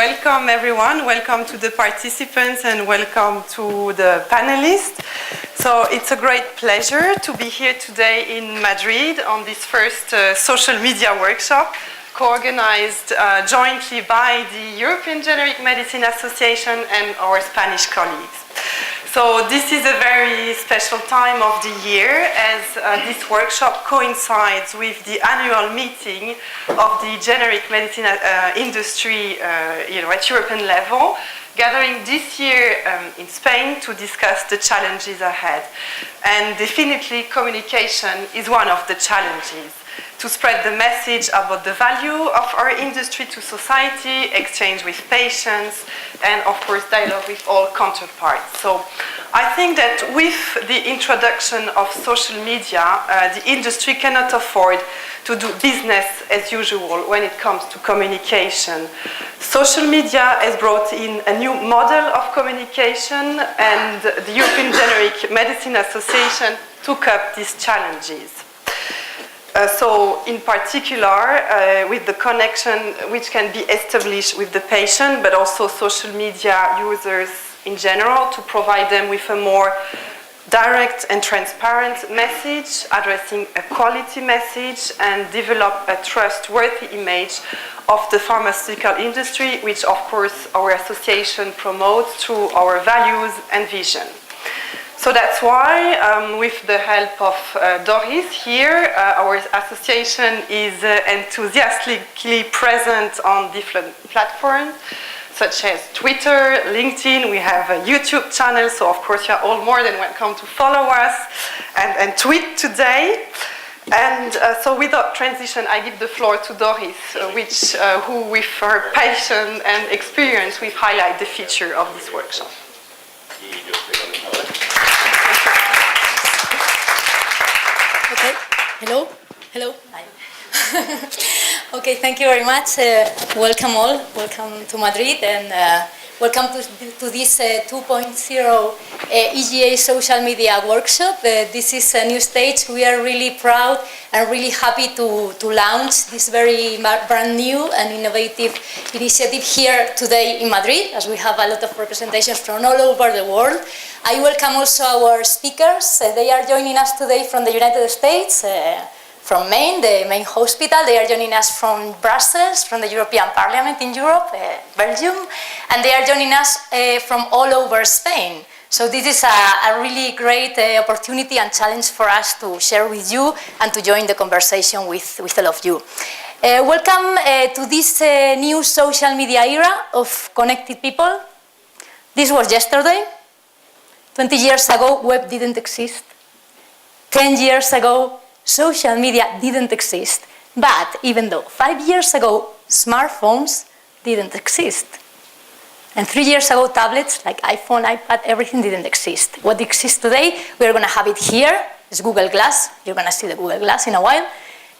welcome everyone, welcome to the participants and welcome to the panelists. So it's a great pleasure to be here today in Madrid on this first social media workshop co-organized jointly by the European Generic Medicine Association and our Spanish colleagues. So this is a very special time of the year as this workshop coincides with the annual meeting of the generic medicine industry at European level, gathering this year in Spain to discuss the challenges ahead. And definitely communication is one of the challenges. To spread the message about the value of our industry to society, exchange with patients, and of course dialogue with all counterparts. So I think that with the introduction of social media, the industry cannot afford to do business as usual when it comes to communication. Social media has brought in a new model of communication, and the European Generic Medicine Association took up these challenges. So in particular, with the connection which can be established with the patient, but also social media users in general, to provide them with a more direct and transparent message, addressing a quality message, and develop a trustworthy image of the pharmaceutical industry, which of course our association promotes through our values and vision. So that's why, with the help of Doris here, our association is enthusiastically present on different platforms, such as Twitter, LinkedIn. We have a YouTube channel, so of course you are all more than welcome to follow us and tweet today. And so without transition, I give the floor to Doris, who with her passion and experience will highlight the feature of this workshop. Okay, hello. Hi. Okay, thank you very much. Welcome all, welcome to Madrid, and welcome to this 2.0 EGA social media workshop. This is a new stage. We are really proud and really happy to launch this very brand new and innovative initiative here today in Madrid, as we have a lot of representations from all over the world. I welcome also our speakers. They are joining us today from the United States, from Maine, the main hospital. They are joining us from Brussels, from the European Parliament in Europe, Belgium, and they are joining us from all over Spain. So this is a really great opportunity and challenge for us to share with you and to join the conversation with all of you. Welcome to this new social media era of connected people. This was yesterday. 20 years ago, web didn't exist. 10 years ago, social media didn't exist. But even though 5 years ago, smartphones didn't exist. And 3 years ago, tablets like iPhone, iPad, everything didn't exist. What exists today, we're going to have it here. It's Google Glass. You're going to see the Google Glass in a while.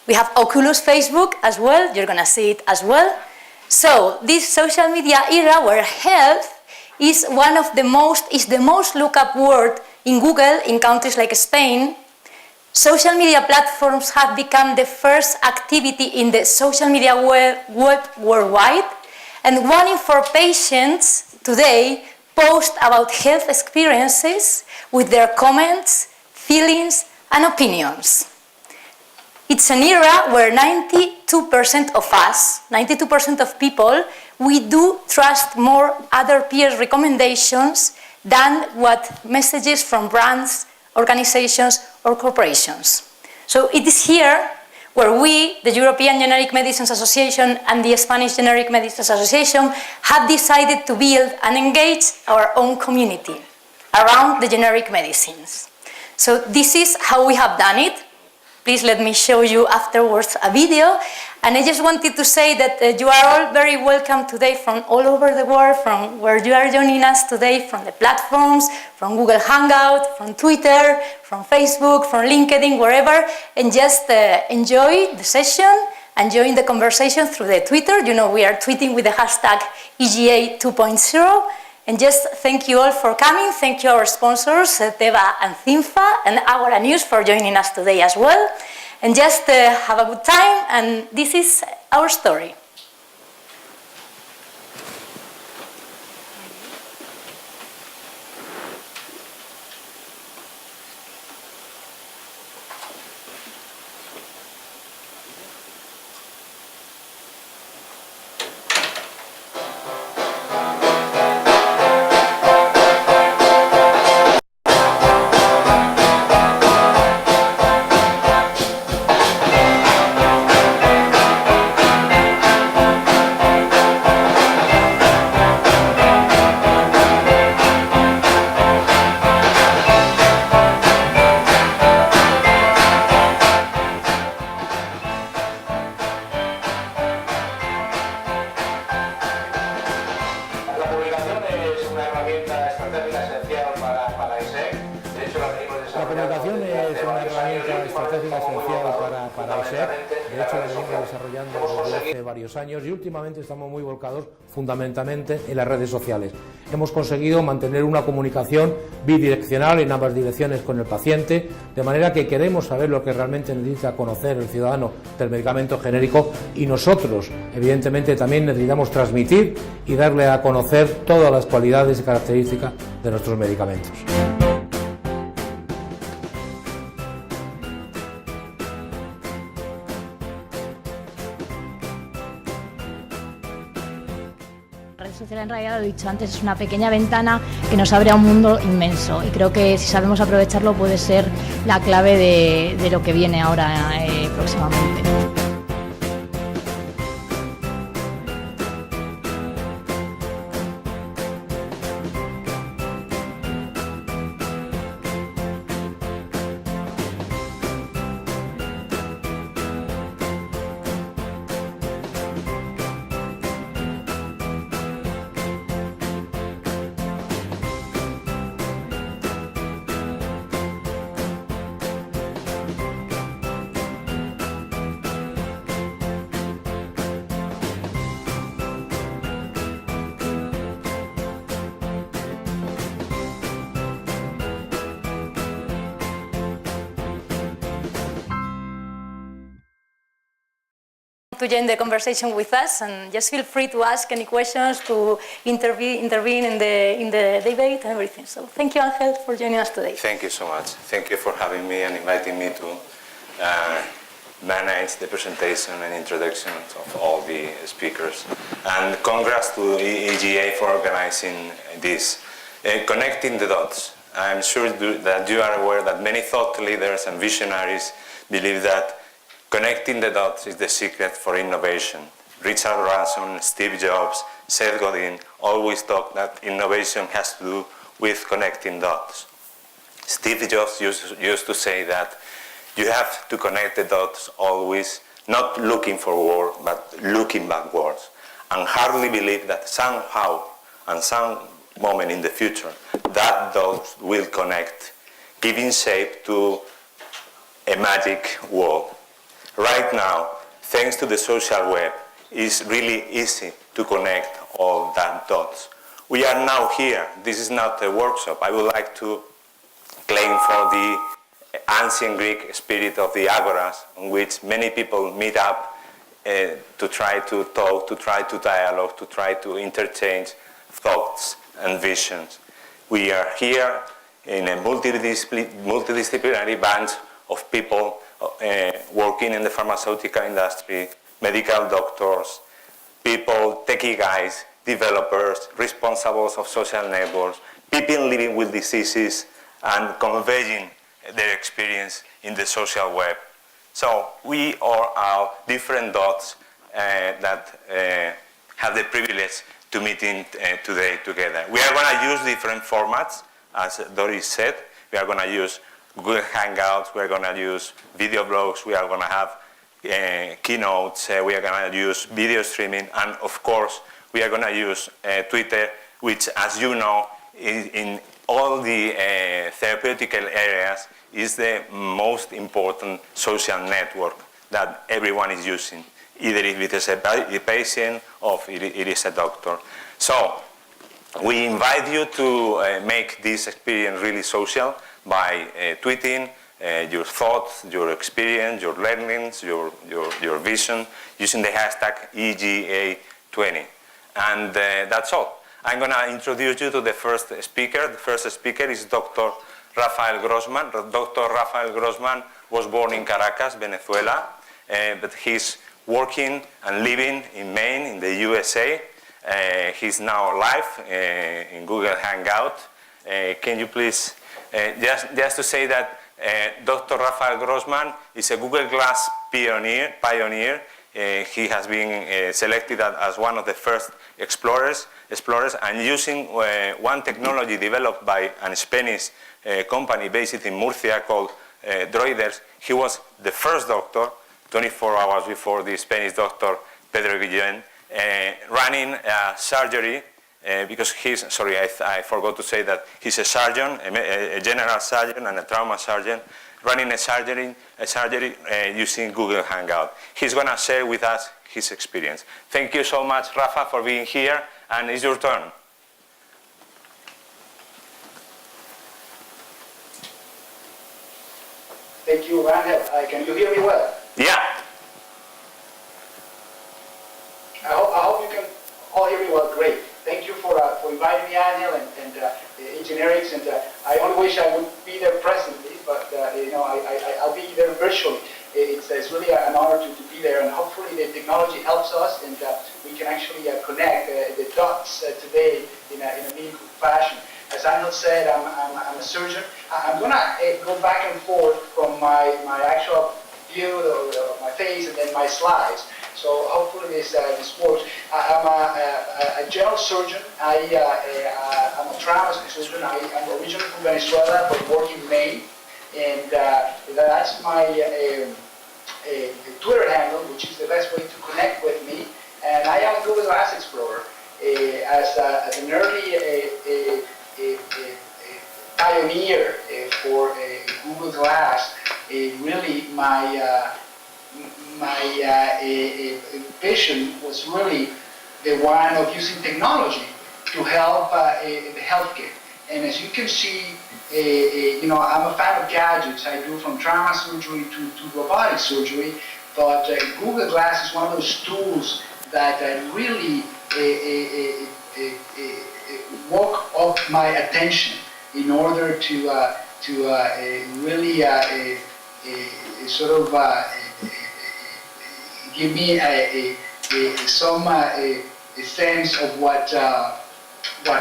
We have Oculus, Facebook as well. You're going to see it as well. So this social media era where health is the most looked up word in Google in countries like Spain. Social media platforms have become the first activity in the social media web worldwide, and 1 in 4 patients today post about health experiences with their comments, feelings, and opinions. It's an era where 92% of us, 92% of people, we do trust more other peers' recommendations than what messages from brands, organizations, or corporations. So it is here where we, the European Generic Medicines Association and the Spanish Generic Medicines Association, have decided to build and engage our own community around the generic medicines. So this is how we have done it. Please let me show you afterwards a video. And I just wanted to say that you are all very welcome today from all over the world, from where you are joining us today, from the platforms, from Google Hangout, from Twitter, from Facebook, from LinkedIn, wherever, and just enjoy the session and join the conversation through the Twitter. You know, we are tweeting with the hashtag EGA 2.0. And just thank you all for coming. Thank you our sponsors, Teva and Cinfa, and Agora News for joining us today as well. And just have a good time, and this is our story. comunicación es una herramienta estratégica esencial para EGA'S. De hecho, la venimos desarrollando desde hace varios años y últimamente estamos muy volcados fundamentalmente en las redes sociales. Hemos conseguido mantener una comunicación bidireccional en ambas direcciones con el paciente, de manera que queremos saber lo que realmente necesita conocer el ciudadano del medicamento genérico y nosotros, evidentemente, también necesitamos transmitir y darle a conocer todas las cualidades y características de nuestros medicamentos. La red social, en realidad, lo he dicho antes, es una pequeña ventana que nos abre a un mundo inmenso y creo que si sabemos aprovecharlo puede ser la clave de lo que viene ahora próximamente. To join the conversation with us, and just feel free to ask any questions, to intervene in the debate and everything. So thank you, Angel, for joining us today. Thank you so much. Thank you for having me and inviting me to manage the presentation and introductions of all the speakers. And congrats to EGA for organizing this. Connecting the dots. I'm sure that you are aware that many thought leaders and visionaries believe that connecting the dots is the secret for innovation. Richard Branson, Steve Jobs, Seth Godin always talk that innovation has to do with connecting dots. Steve Jobs used to say that you have to connect the dots always, not looking forward, but looking backwards. And hardly believe that somehow, and some moment in the future, that dots will connect, giving shape to a magic world. Right now, thanks to the social web, it's really easy to connect all that dots. We are now here. This is not a workshop. I would like to claim for the ancient Greek spirit of the Agoras, in which many people meet up to try to talk, to try to dialogue, to try to interchange thoughts and visions. We are here in a multidisciplinary bunch of people working in the pharmaceutical industry, medical doctors, people, techie guys, developers, responsibles of social networks, people living with diseases and conveying their experience in the social web. So we are all different dots that have the privilege to meeting today together. We are going to use different formats, as Doris said. We are going to use Google Hangouts, we are going to use video blogs, we are going to have keynotes, we are going to use video streaming, and of course, we are going to use Twitter, which, as you know, in all the therapeutic areas, is the most important social network that everyone is using, either if it is a patient or if it is a doctor. So, we invite you to make this experience really social by tweeting your thoughts, your experience, your learnings, your vision, using the hashtag EGA20. And that's all. I'm going to introduce you to the first speaker. The first speaker is Dr. Rafael Grossman. Dr. Rafael Grossman was born in Caracas, Venezuela, but he's working and living in Maine, in the USA. He's now live in Google Hangout. Can you please, just to say that Dr. Rafael Grossman is a Google Glass pioneer. He has been selected as one of the first explorers, and using one technology developed by a Spanish company based in Murcia called Droiders. He was the first doctor, 24 hours before the Spanish doctor Pedro Guillén, running a surgery because he's, sorry, I forgot to say that he's a surgeon, a general surgeon and a trauma surgeon, running a surgery using Google Hangout. He's going to share with us his experience. Thank you so much, Rafa, for being here, and it's your turn. Thank you, Randall. Can you hear me well? Yeah. I hope you can all hear me well. Great. Thank you for inviting me, Angel, and EGA'S. And I only wish I would be there presently, but I'll be there virtually. It's really an honor to be there, and hopefully the technology helps us, and we can actually connect the dots today in a meaningful fashion. As Angel said, I'm a surgeon. I'm going to go back and forth from my actual view of my face and then my slides. So hopefully this works. I'm a general surgeon. I'm a trauma surgeon. I'm originally from Venezuela, but work in Maine. And that's my Twitter handle, which is the best way to connect with me. And I am a Google Glass explorer. As an early pioneer for Google Glass, really my vision was really the one of using technology to help the healthcare. And as you can see, I'm a fan of gadgets. I do from trauma surgery to robotic surgery, but Google Glass is one of those tools that really woke up my attention in order to really sort of give me some sense of what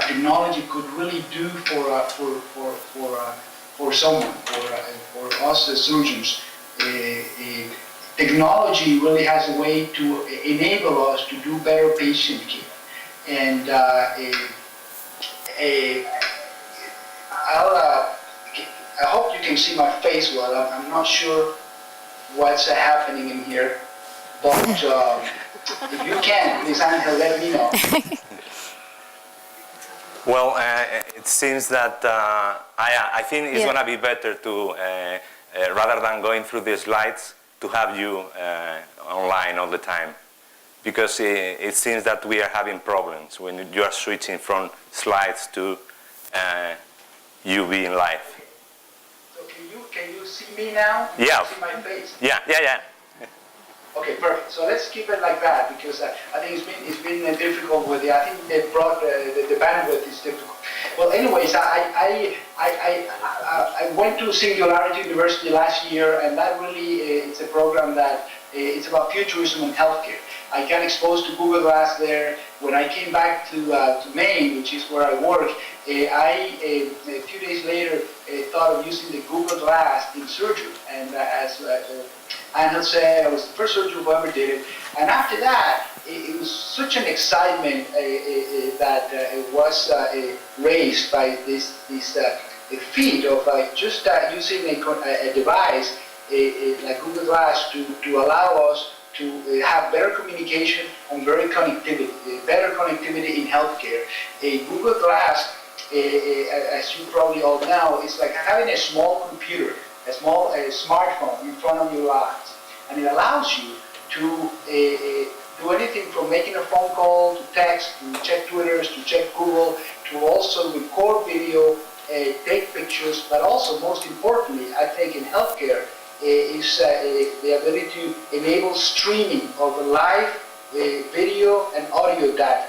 technology could really do for someone, for us as surgeons. Technology really has a way to enable us to do better patient care. And I hope you can see my face well. I'm not sure what's happening in here, but if you can, please, Angel, let me know. Well, it seems that I think it's going to be better to, rather than going through the slides, to have you online all the time. Because it seems that we are having problems when you are switching from slides to you being live. So can you see me now? Yeah. See my face? Yeah. Okay, perfect. So let's keep it like that, because I think it's been difficult with I think they brought the bandwidth is difficult. Well, anyways, I went to Singularity University last year, and that really it's a program that it's about futurism in healthcare. I got exposed to Google Glass there. When I came back to Maine, which is where I work, a few days later thought of using the Google Glass in surgery. And as Angel said, I was the first surgeon who ever did it. And after that, it was such an excitement that it was raised by this feat of just using a device like Google Glass to allow us to have better communication and better connectivity in healthcare. Google Glass, as you probably all know, is like having a small computer, a small smartphone in front of your eyes, and it allows you to do anything from making a phone call, to text, to check Twitters, to check Google, to also record video, take pictures, but also most importantly, I think in healthcare, is the ability to enable streaming of live video and audio data.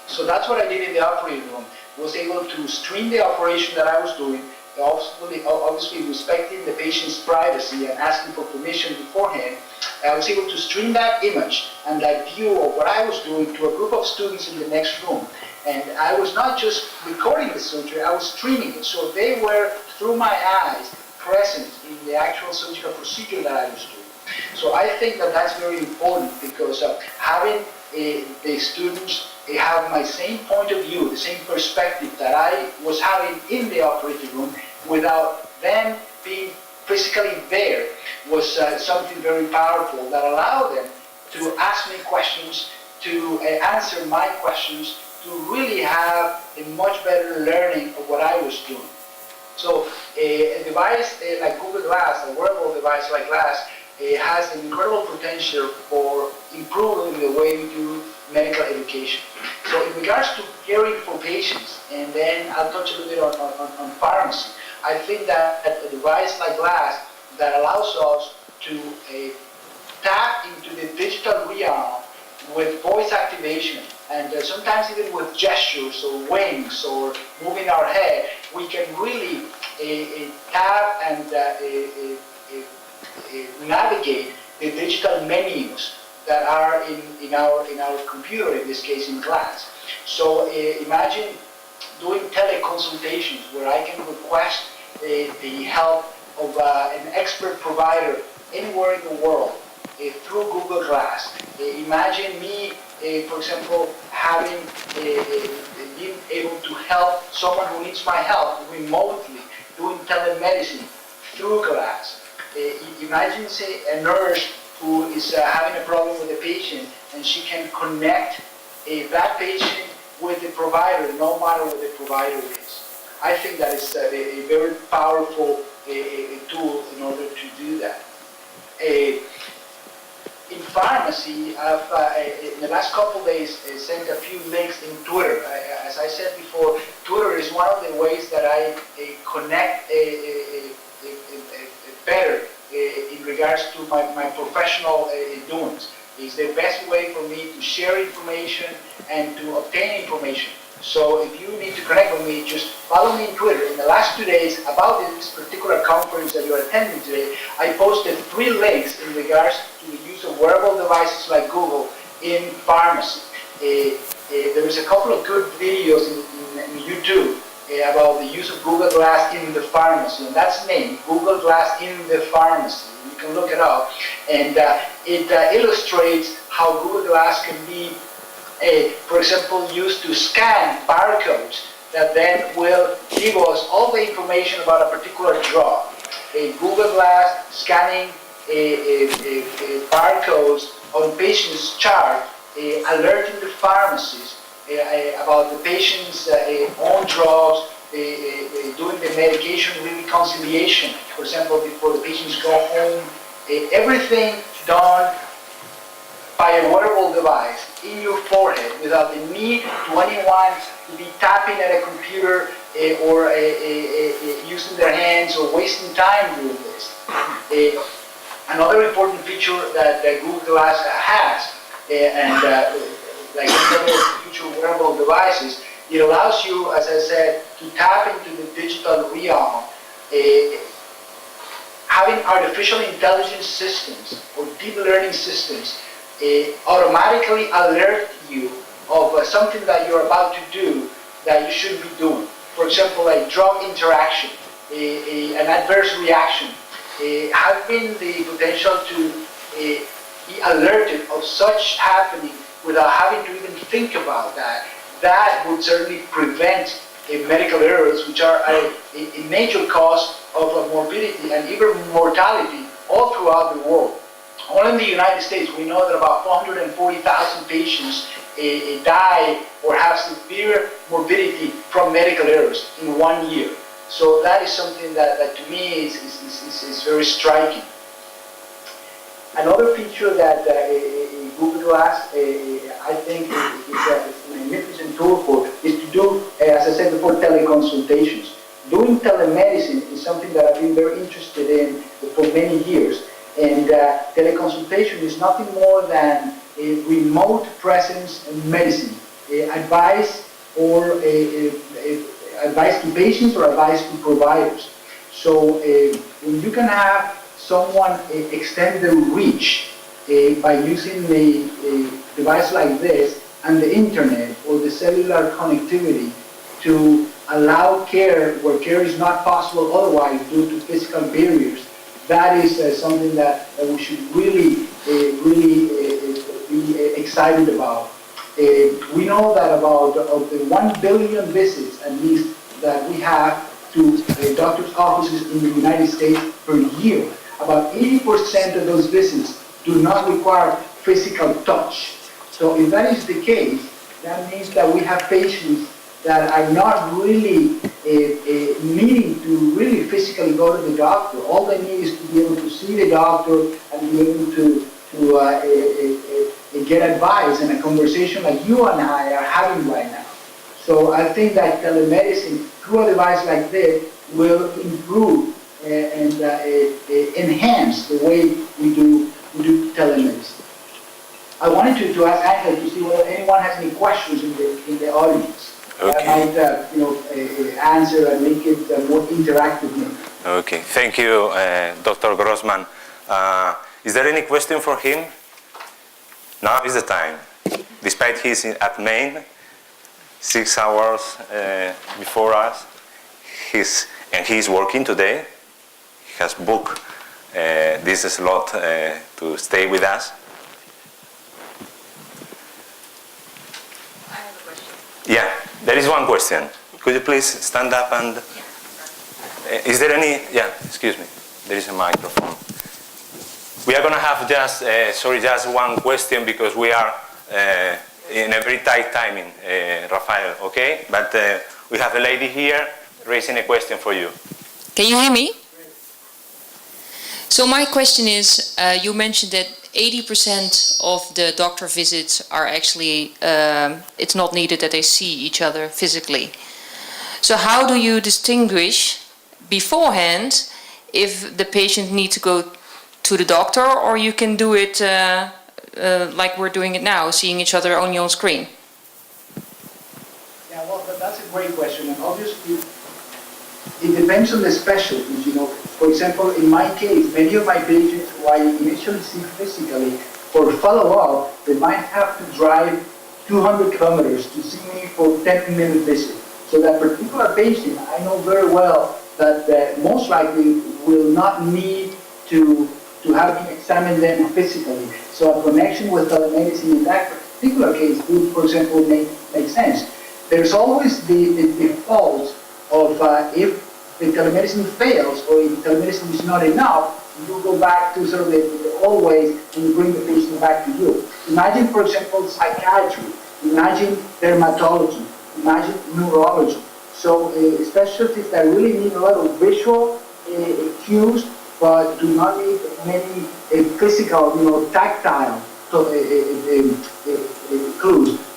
So that's what I did in the operating room. Was able to stream the operation that I was doing, obviously respecting the patient's privacy and asking for permission beforehand. I was able to stream that image and that view of what I was doing to a group of students in the next room. And I was not just recording the surgery, I was streaming it. So they were, through my eyes, present in the actual surgical procedure that I was doing. So I think that that's very important, because having the students have my same point of view, the same perspective that I was having in the operating room without them being physically there was something very powerful that allowed them to ask me questions, to answer my questions, to really have a much better learning of what I was doing. So a device like Google Glass, a wearable device like Glass, has an incredible potential for improving the way we do medical education. So in regards to caring for patients, and then I'll touch a little bit on pharmacy, I think that a device like Glass that allows us to tap into the digital realm with voice activation, and sometimes even with gestures or winks or moving our head, we can really tap and navigate the digital menus that are in our computer, in this case in Glass. So imagine doing teleconsultations where I can request the help of an expert provider anywhere in the world through Google Glass. Imagine me, for example, having being able to help someone who needs my help remotely, doing telemedicine through Glass. Imagine, say, a nurse who is having a problem with a patient, and she can connect that patient with the provider, no matter what the provider is. I think that is a very powerful tool in order to do that. In pharmacy, I've in the last couple of days sent a few links in Twitter. As I said before, Twitter is one of the ways that I connect better in regards to my professional doings. It's the best way for me to share information and to obtain information. So if you need to connect with me, just follow me on Twitter. In the last 2 days, about this particular conference that you're attending today, I posted 3 links in regards to the use of wearable devices like Google in pharmacy. There is a couple of good videos in YouTube about the use of Google Glass in the pharmacy, and that's named Google Glass in the Pharmacy. You can look it up, and it illustrates how Google Glass can be, for example, used to scan barcodes that then will give us all the information about a particular drug. Google Glass scanning barcodes on patients' chart, alerting the pharmacies about the patient's own drugs, doing the medication reconciliation, for example, before the patients go home. Everything done by a wearable device in your forehead without the need to anyone to be tapping at a computer or using their hands or wasting time doing this. Another important feature that Google Glass has, like other future wearable devices, it allows you, as I said, to tap into the digital realm. Having artificial intelligence systems or deep learning systems automatically alert you of something that you're about to do that you shouldn't be doing. For example, a drug interaction, an adverse reaction, having the potential to be alerted of such happening without having to even think about that. That would certainly prevent medical errors, which are a major cause of morbidity and even mortality all throughout the world. Only in the United States, we know that about 440,000 patients die or have severe morbidity from medical errors in 1 year. So that is something that to me is very striking. Another feature that Google Glass, I think, is a magnificent tool for is to do, as I said before, teleconsultations. Doing telemedicine is something that I've been very interested in for many years. And teleconsultation is nothing more than a remote presence in medicine, advice or advice to patients or advice to providers. So when you can have someone extend their reach by using a device like this and the internet or the cellular connectivity to allow care where care is not possible otherwise due to physical barriers, that is something that we should really be excited about. We know that about of the 1 billion visits at least that we have to doctors' offices in the United States per year, about 80% of those visits do not require physical touch. So if that is the case, that means that we have patients that are not really needing to really physically go to the doctor. All they need is to be able to see the doctor and be able to get advice and a conversation like you and I are having right now. So I think that telemedicine, through a device like this, will improve and enhance the way we do telemedicine. I wanted to ask Angela to see whether anyone has any questions in the audience. Okay. I might answer and make it more interactive. Okay, thank you, Dr. Grossman. Is there any question for him? Now is the time. Despite he's at Maine, 6 hours before us, he's working today. He has booked this slot to stay with us. I have a question. Yeah, there is one question. Could you please stand up and... is there any... Yeah, excuse me. There is a microphone. We are going to have just one question because we are in a very tight timing, Rafael, okay? But we have a lady here raising a question for you. Can you hear me? So my question is, you mentioned that 80% of the doctor visits are actually, it's not needed that they see each other physically. So how do you distinguish beforehand if the patient needs to go to the doctor, or you can do it like we're doing it now, seeing each other only on screen? Yeah, well, that's a great question, and obviously it depends on the specialties. You know, for example, in my case, many of my patients who I initially see physically, for follow-up, they might have to drive 200 kilometers to see me for a 10-minute visit. So that particular patient, I know very well that most likely will not need to have me examine them physically. So a connection with telemedicine in that particular case would, for example, make sense. There's always the default of if the telemedicine fails or if telemedicine is not enough, you go back to sort of the old ways and you bring the patient back to you. Imagine, for example, psychiatry. Imagine dermatology. Imagine neurology. So specialties that really need a lot of visual cues, but do not need many physical, tactile clues.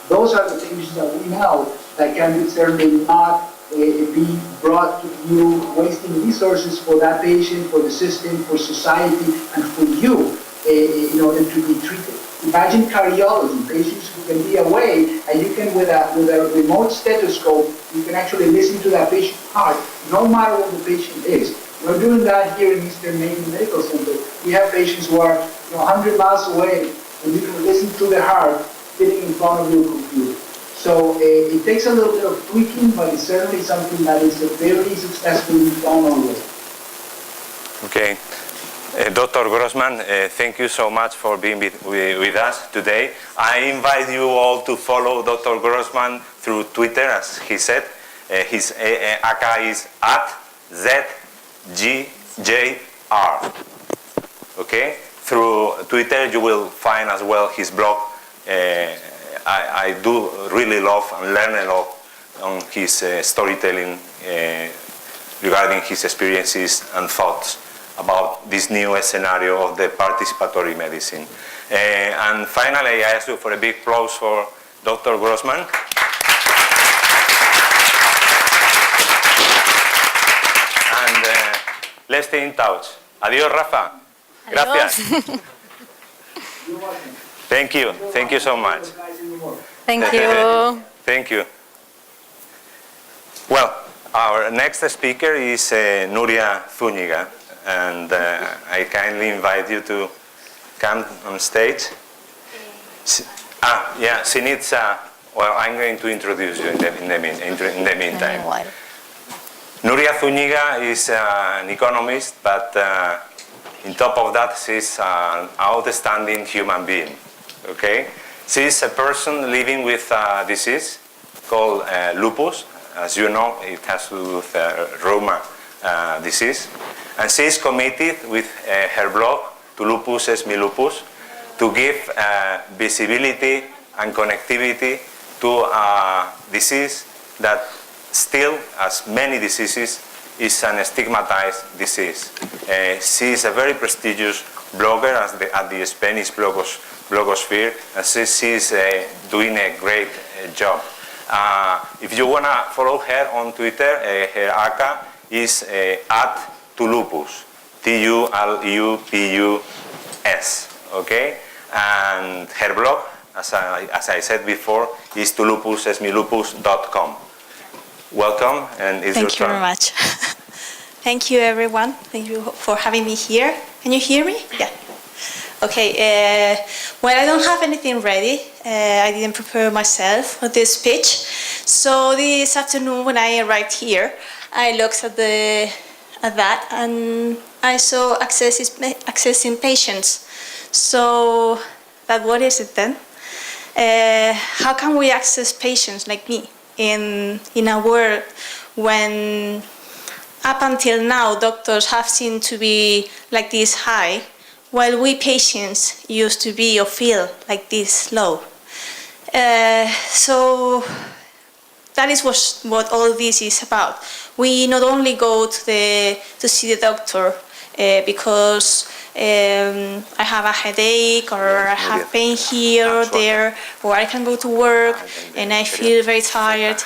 Those are the things that we know that can certainly not be brought to you, wasting resources for that patient, for the system, for society, and for you in order to be treated. Imagine cardiology, patients who can be away, and you can, with a remote stethoscope, you can actually listen to that patient's heart, no matter what the patient is. We're doing that here in Eastern Maine Medical Center. We have patients who are 100 miles away, and you can listen to the heart sitting in front of your computer. So it takes a little bit of tweaking, but it's certainly something that is very successfully done already. Okay. Dr. Grossman, thank you so much for being with us today. I invite you all to follow Dr. Grossman through Twitter, as he said. His account is @ZGJR. Okay? Through Twitter, you will find as well his blog. I do really love and learn a lot on his storytelling regarding his experiences and thoughts about this new scenario of the participatory medicine. And finally, I ask you for a big applause for Dr. Grossman. And let's stay in touch. Adiós, Rafa. Gracias. Thank you. Thank you so much. Thank you. Thank you. Well, our next speaker is Nuria Zúñiga, and I kindly invite you to come on stage. Yeah, she needs well, I'm going to introduce you in the meantime. Nuria Zúñiga is an economist, but on top of that, she's an outstanding human being. Okay, she's a person living with a disease called lupus. As you know, it has to do with Roma disease, and she's committed with her blog to Lupus es mi lupus to give visibility and connectivity to a disease that still, as many diseases, is an stigmatized disease. She is a very prestigious blogger at the Spanish blogosphere, and she is doing a great job. If you want to follow her on Twitter, her account is @tulupus, TULUPUS, okay? And her blog, as I said before, is tulupusesmilupus.com. Welcome, and it's your turn. Thank you very much. Thank you, everyone. Thank you for having me here. Can you hear me? Yeah. Okay. Well, I don't have anything ready. I didn't prepare myself for this speech. So this afternoon, when I arrived here, I looked at that, and I saw accessing patients. So, but what is it then? How can we access patients like me in a world when up until now doctors have seemed to be like this high, while we patients used to be or feel like this low? So that is what all this is about. We not only go to see the doctor because I have a headache, or I have pain here or there, or I can go to work and I feel very tired.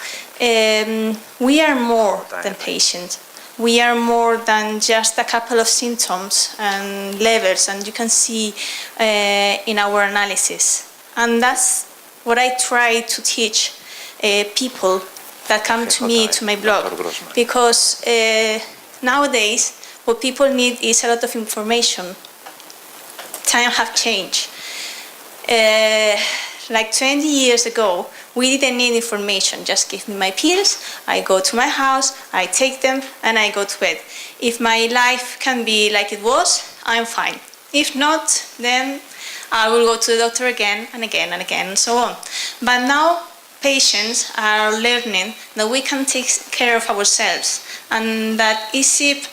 We are more than patients. We are more than just a couple of symptoms and levels, and you can see in our analysis. And that's what I try to teach people that come to me, to my blog, because nowadays what people need is a lot of information. Times have changed. Like 20 years ago, we didn't need information. Just give me my pills, I go to my house, I take them, and I go to bed. If my life can be like it was, I'm fine. If not, then I will go to the doctor again and again and again and so on. But now patients are learning that we can take care of ourselves, and that is it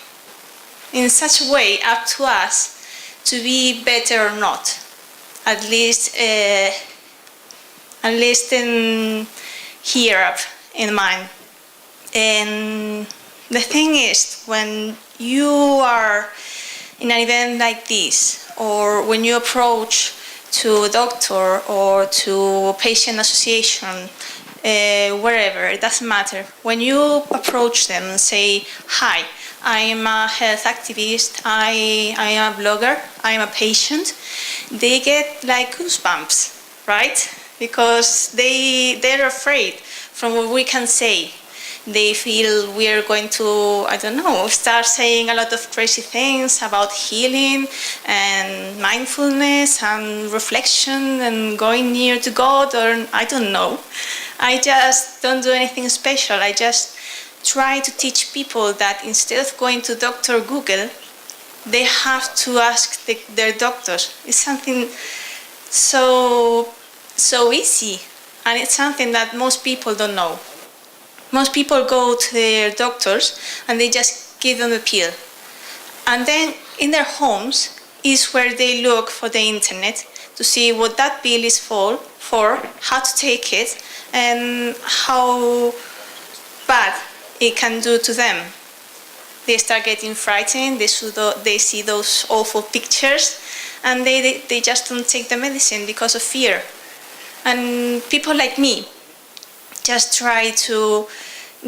in such a way up to us to be better or not. At least in here in mind. And the thing is, when you are in an event like this, or when you approach to a doctor or to a patient association, wherever, it doesn't matter. When you approach them and say, hi, I am a health activist, I am a blogger, I am a patient, they get like goosebumps, right? Because they're afraid from what we can say. They feel we are going to, I don't know, start saying a lot of crazy things about healing and mindfulness and reflection and going near to God, or I don't know. I just don't do anything special. I just try to teach people that instead of going to Dr. Google, they have to ask their doctors. It's something so easy, and it's something that most people don't know. Most people go to their doctors and they just give them a pill. And then in their homes is where they look for the internet to see what that pill is for, how to take it, and how bad it can do to them. They start getting frightened, they see those awful pictures, and they just don't take the medicine because of fear. And people like me just try to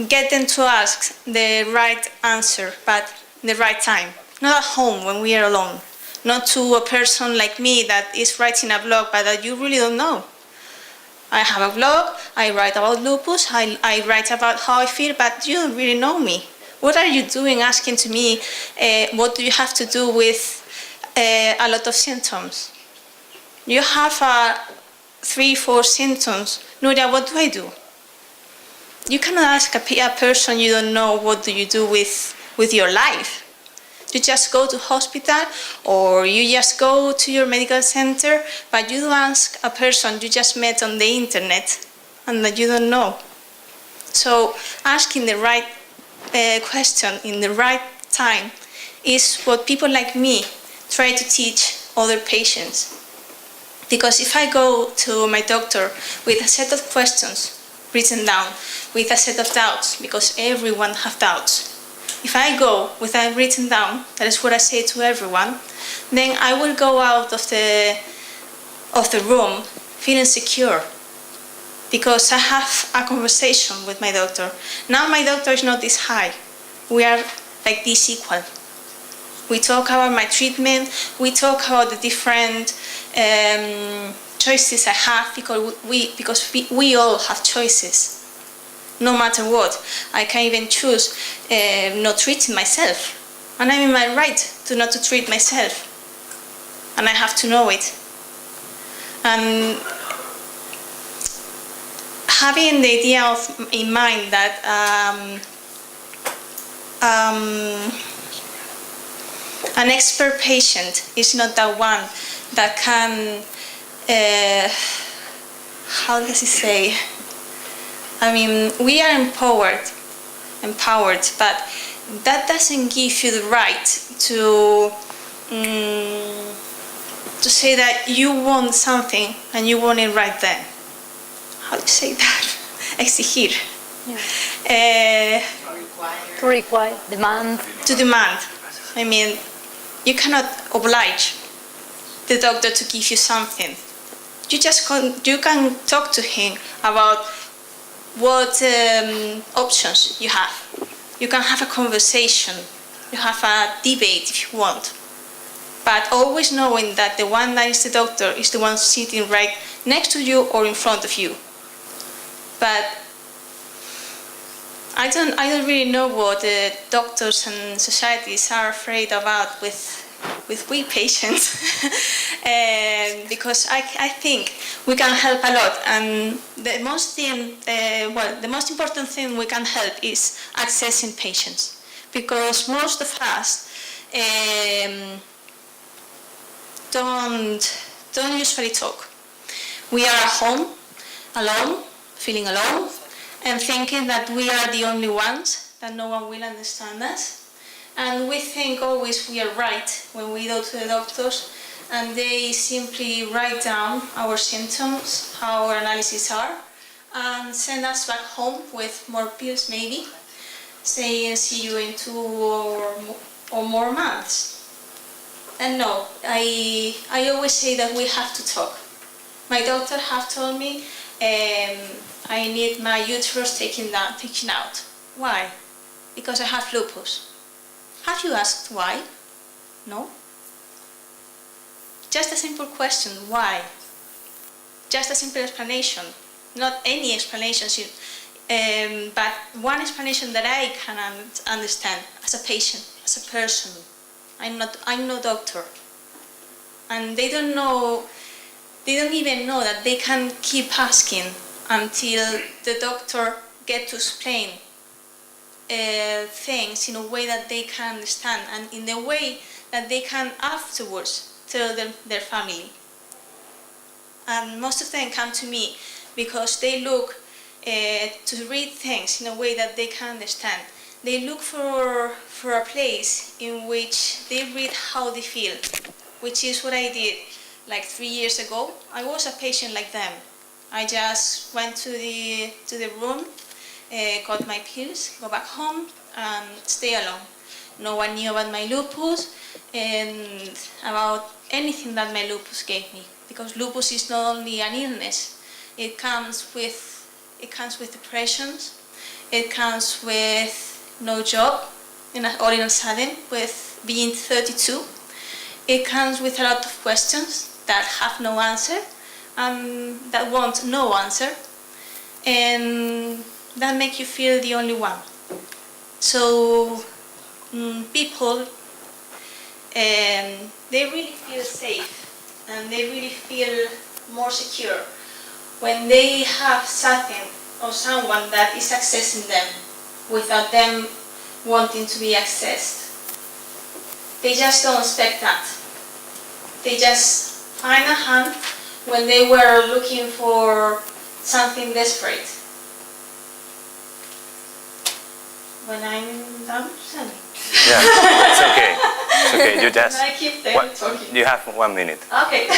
get them to ask the right answer, but the right time. Not at home when we are alone. Not to a person like me that is writing a blog, but that you really don't know. I have a blog, I write about lupus, I write about how I feel, but you don't really know me. What are you doing asking to me, what do you have to do with a lot of symptoms? You have 3-4 symptoms. Nuria, what do I do? You cannot ask a person you don't know what do you do with your life. You just go to hospital, or you just go to your medical center, but you don't ask a person you just met on the internet and that you don't know. So asking the right question in the right time is what people like me try to teach other patients. Because if I go to my doctor with a set of questions written down, with a set of doubts, because everyone has doubts, if I go with that written down, that is what I say to everyone, then I will go out of the room feeling secure, because I have a conversation with my doctor. Now my doctor is not this high. We are like this equal. We talk about my treatment, we talk about the different choices I have, because we all have choices. No matter what, I can even choose not treating myself. And I'm in my right to not to treat myself. And I have to know it. And having the idea in mind that an expert patient is not that one that can, how does he say? I mean, we are empowered, but that doesn't give you the right to say that you want something and you want it right then. How do you say that? Exigir. Yeah. To require, demand. To demand. I mean, you cannot oblige the doctor to give you something. You can talk to him about what options you have. You can have a conversation. You have a debate if you want. But always knowing that the one that is the doctor is the one sitting right next to you or in front of you. But I don't really know what the doctors and societies are afraid about with we patients, because I think we can help a lot, and the most important thing we can help is accessing patients, because most of us don't usually talk. We are at home, alone, feeling alone, and thinking that we are the only ones, that no one will understand us. And we think always we are right when we go to the doctors, and they simply write down our symptoms, how our analyses are, and send us back home with more pills maybe, saying see you in 2 or more months. And no, I always say that we have to talk. My doctor have told me I need my uterus taken out. Why? Because I have lupus. Have you asked why? No? Just a simple question, why? Just a simple explanation. Not any explanation, but one explanation that I can understand as a patient, as a person. I'm no doctor. And they don't even know that they can keep asking until the doctor gets to explain things in a way that they can understand, and in the way that they can afterwards tell their family. And most of them come to me because they look to read things in a way that they can understand. They look for a place in which they read how they feel, which is what I did like 3 years ago. I was a patient like them. I just went to the room, got my pills, go back home, and stay alone. No one knew about my lupus and about anything that my lupus gave me, because lupus is not only an illness. It comes with depressions. It comes with no job, all in a sudden, with being 32. It comes with a lot of questions that have no answer, that want no answer, and that make you feel the only one. So people, they really feel safe, and they really feel more secure when they have something or someone that is accessing them without them wanting to be accessed. They just don't expect that. They just find a hand when they were looking for something desperate. When I'm done, tell me. Yeah, it's okay. It's okay. You just. I keep talking. You have 1 minute. Okay.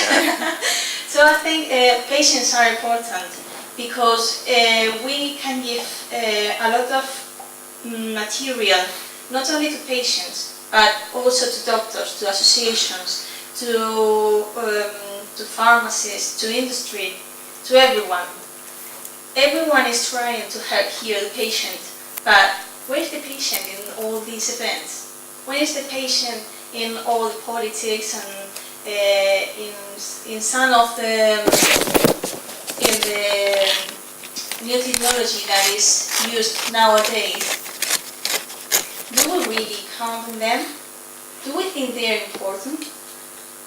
So I think patients are important because we can give a lot of material, not only to patients, but also to doctors, to associations, to pharmacists, to industry, to everyone. Everyone is trying to help heal the patient, but where is the patient in all these events? Where is the patient in all the politics and in some of the new technology that is used nowadays? Do we really count on them? Do we think they are important?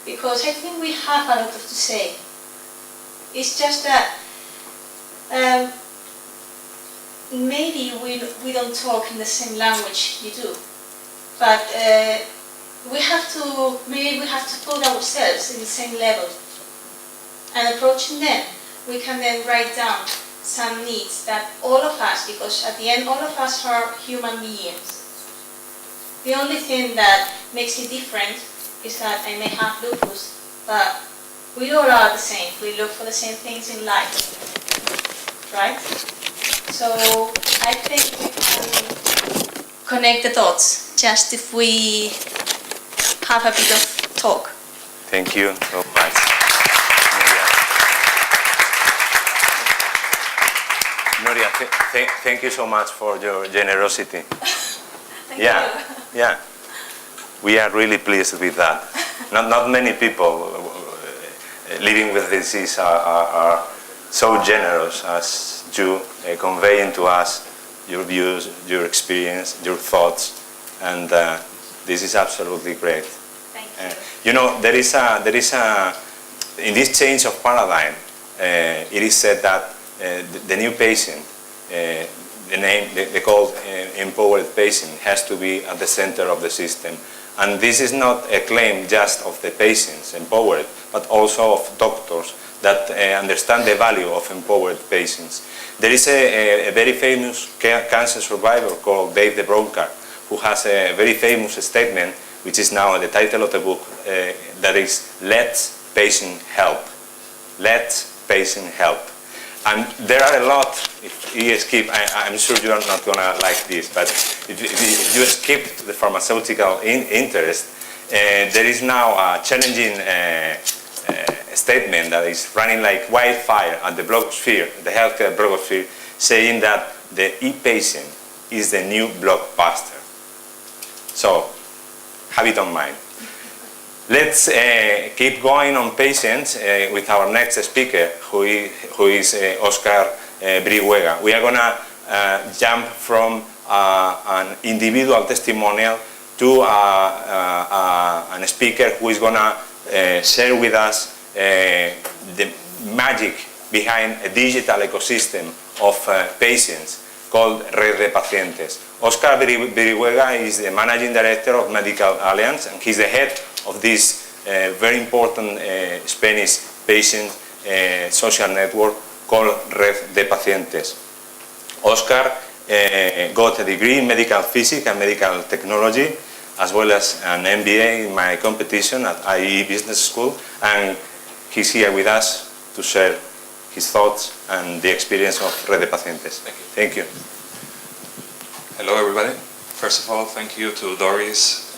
Because I think we have a lot to say. It's just that maybe we don't talk in the same language you do, but maybe we have to put ourselves in the same level. And approaching them, we can then write down some needs that all of us, because at the end all of us are human beings. The only thing that makes it different is that I may have lupus, but we all are the same. We look for the same things in life, right? So I think we can connect the dots just if we have a bit of talk. Thank you so much. Nuria, thank you so much for your generosity. Thank you. Yeah, we are really pleased with that. Not many people living with this disease are so generous as you, conveying to us your views, your experience, your thoughts, and this is absolutely great. Thank you. You know, there is a in this change of paradigm, it is said that the new patient, the name they call empowered patient, has to be at the center of the system. And this is not a claim just of the patients empowered, but also of doctors that understand the value of empowered patients. There is a very famous cancer survivor called Dave the Broker, who has a very famous statement, which is now the title of the book, that is, "Let patient help." Let patient help. And there are a lot, if you skip, I'm sure you are not going to like this, but if you skip the pharmaceutical interest, there is now a challenging statement that is running like wildfire at the blogosphere, the healthcare blogosphere, saying that the e-patient is the new blockbuster. So, have it on mind. Let's keep going on patients with our next speaker, who is Oscar Brihuega. We are going to jump from an individual testimonial to a speaker who is going to share with us the magic behind a digital ecosystem of patients called Red de Pacientes. Oscar Brihuega is the Managing Director of Medical Alliance, and he's the head of this very important Spanish patient social network called Red de Pacientes. Oscar got a degree in medical physics and medical technology, as well as an MBA in my competition at IE Business School, and he's here with us to share his thoughts and the experience of Red de Pacientes. Thank you. Hello everybody. First of all, thank you to Doris,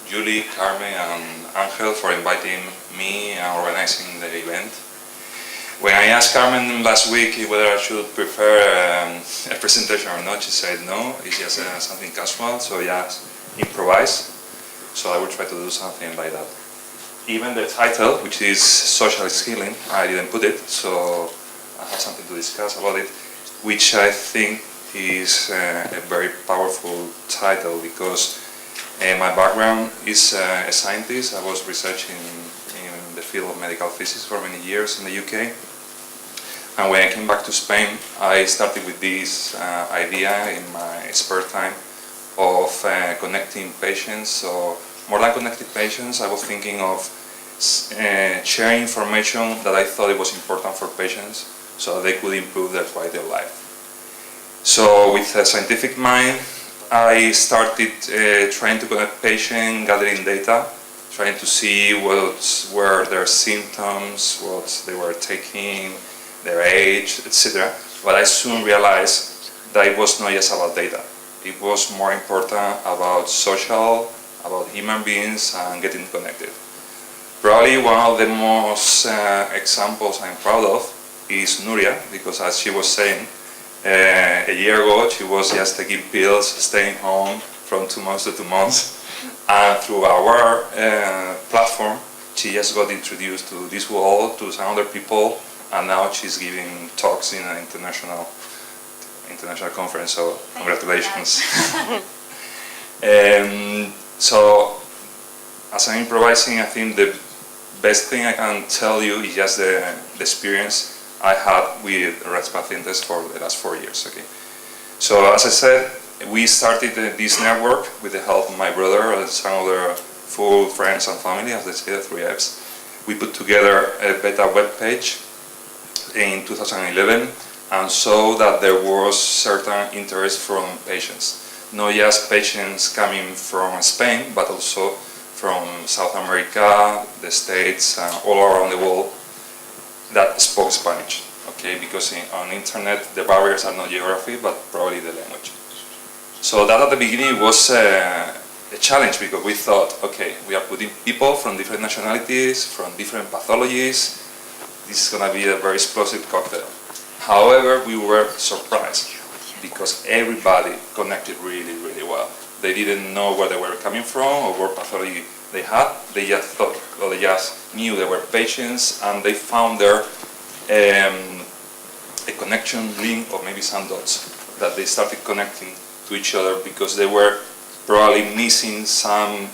Julie, Carmen and Angel for inviting me and organizing the event. When I asked Carmen last week whether I should prepare a presentation or not, she said no, it's just something casual, so just improvise. So I will try to do something like that. Even the title, which is Socialist Healing, I didn't put it, so I have something to discuss about it, which I think is a very powerful title because my background is a scientist. I was researching in the field of medical physics for many years in the UK. And when I came back to Spain, I started with this idea in my spare time of connecting patients. So more than connecting patients, I was thinking of sharing information that I thought it was important for patients so they could improve their quality of life. So with a scientific mind, I started trying to connect patients, gathering data trying to see what were their symptoms, what they were taking, their age, etc. But I soon realized that it was not just about data. It was more important about social, about human beings and getting connected. Probably one of the most examples I'm proud of is Nuria, because as she was saying, a year ago she was just taking pills, staying home from 2 months to 2 months, and through our platform she just got introduced to this world, to some other people, and now she's giving talks in an international conference, so congratulations. So as I'm improvising, I think the best thing I can tell you is just the experience I had with Rett patients for the last 4 years. Okay, so as I said, we started this network with the help of my brother and some other full friends and family, as they say, the 3 Fs. We put together a beta web page in 2011 and saw that there was certain interest from patients. Not just patients coming from Spain, but also from South America, the States, all around the world that spoke Spanish. Okay, because on internet the barriers are not geography, but probably the language. So that at the beginning was a challenge, because we thought, okay, we are putting people from different nationalities, from different pathologies. This is going to be a very explosive cocktail. However, we were surprised because everybody connected really, really well. They didn't know where they were coming from or what pathology they had. They just thought, or they just knew they were patients, and they found there a connection link, or maybe some dots that they started connecting to each other because they were probably missing some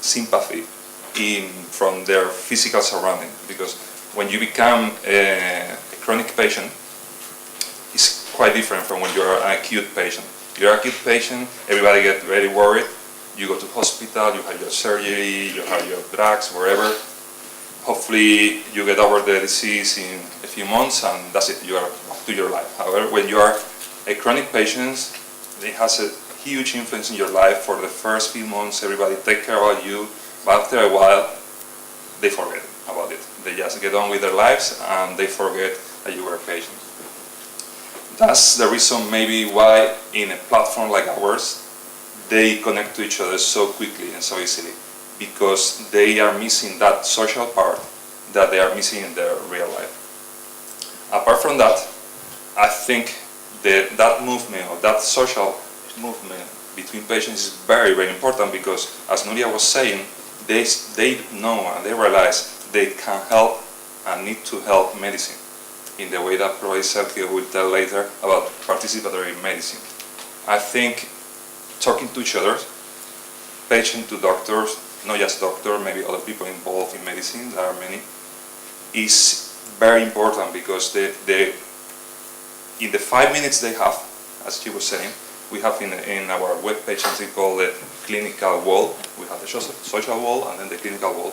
sympathy from their physical surrounding. Because when you become a chronic patient, it's quite different from when you're an acute patient. You're an acute patient, everybody gets very worried. You go to hospital, you have your surgery, you have your drugs, wherever. Hopefully you get over the disease in a few months and that's it, you are back to your life. However, when you are a chronic patient, it has a huge influence in your life. For the first few months, everybody take care about you, but after a while, they forget about it. They just get on with their lives and they forget that you were a patient. That's the reason maybe why in a platform like ours, they connect to each other so quickly and so easily, because they are missing that social part that they are missing in their real life. Apart from that, I think that movement, or that social movement between patients is very, very important, because as Nuria was saying, they know and they realize they can help and need to help medicine in the way that probably Sergio will tell later about participatory medicine. I think talking to each other, patient to doctors, not just doctor, maybe other people involved in medicine, there are many, is very important, because in the 5 minutes they have, as she was saying, we have in our web page something called the clinical wall. We have the social wall and then the clinical wall.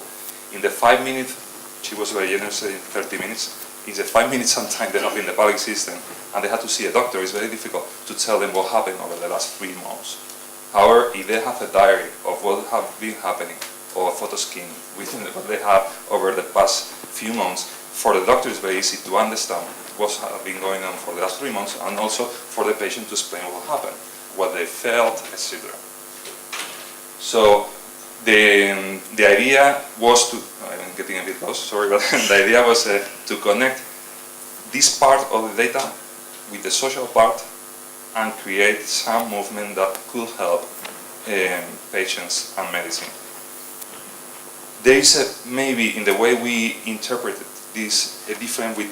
In the 5 minutes, she was very generous in 30 minutes. In the 5 minutes sometimes they have in the public system and they have to see a doctor. It's very difficult to tell them what happened over the last 3 months. However, if they have a diary of what have been happening, or a photo scan with what they have over the past few months, for the doctor it's very easy to understand what's been going on for the last 3 months, and also for the patient to explain what happened, what they felt, etc. So the idea was to, I'm getting a bit lost, sorry, but the idea was to connect this part of the data with the social part and create some movement that could help patients and medicine. There is maybe in the way we interpreted this different with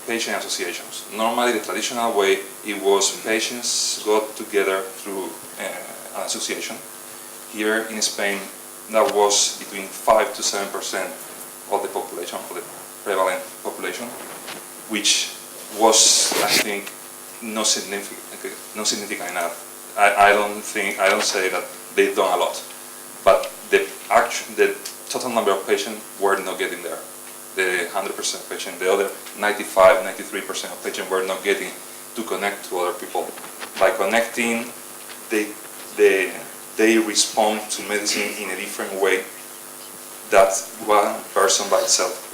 patient associations. Normally the traditional way, it was patients got together through an association. Here in Spain, that was between 5 to 7% of the population, of the prevalent population, which was, I think, not significant enough. I don't say that they've done a lot, but the total number of patients were not getting there. The 100% patient, the other 95, 93% of patients were not getting to connect to other people. By connecting, they respond to medicine in a different way that one person by itself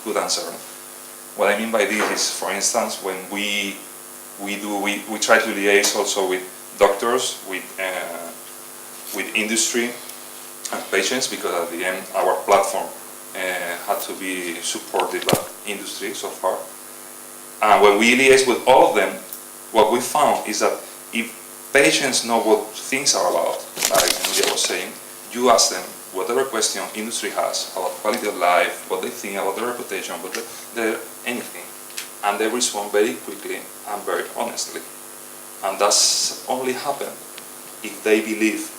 could answer. What I mean by this is, for instance, when we try to liaise also with doctors, with industry and patients, because at the end our platform had to be supported by industry so far. And when we liaise with all of them, what we found is that if patients know what things are about, like Nuria was saying, you ask them whatever question industry has about quality of life, what they think about their reputation, what anything, and they respond very quickly and very honestly. And that's only happen if they believe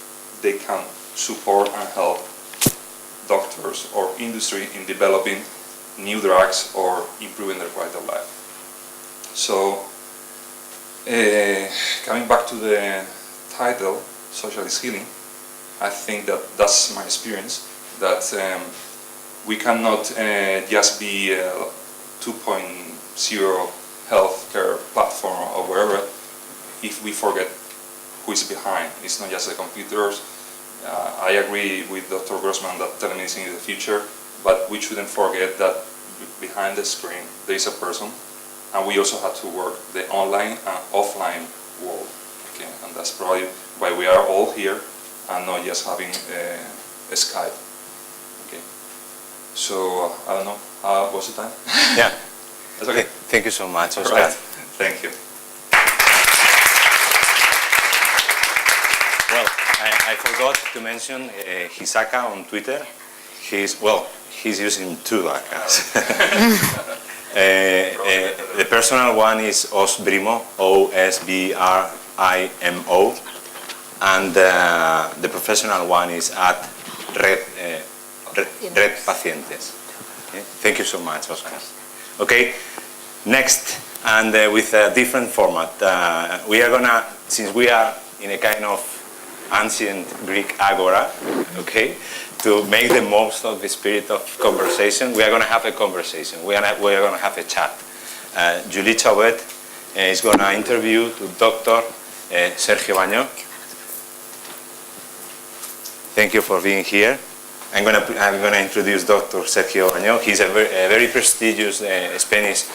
they can support and help doctors or industry in developing new drugs or improving their quality of life. So, coming back to the title, Socialist Healing, I think that that's my experience, that we cannot just be a 2.0 healthcare platform or wherever if we forget who is behind. It's not just the computers. I agree with Dr. Grossman that telemedicine is the future, but we shouldn't forget that behind the screen there is a person, and we also have to work the online and offline world. Okay, and that's probably why we are all here and not just having a Skype. Okay, so I don't know. What's the time? Yeah. That's okay. Thank you so much, Oscar. Right. Thank you. Well, I forgot to mention his account on Twitter. He's using two accounts. The personal one is Osbrimo, OSBRIMO, and the professional one is at Red Pacientes. Okay? Thank you so much, Oscar. Okay, next, and with a different format, we are gonna, since we are in a kind of ancient Greek agora, okay, to make the most of the spirit of conversation, we are going to have a conversation. We are going to have a chat. Julie Chauvet is going to interview to Dr. Sergio Baño. Thank you for being here. I'm going to introduce Dr. Sergio Baño. He's a very prestigious Spanish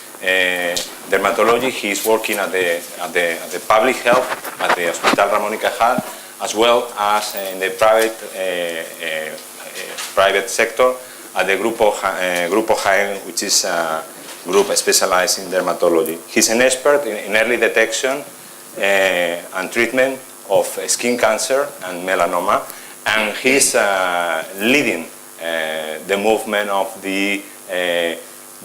dermatology. He's working at the public health at the Hospital Ramón y Cajal, as well as in the private sector at the Grupo Jaén, which is a group specialized in dermatology. He's an expert in early detection and treatment of skin cancer and melanoma, and he's leading the movement of the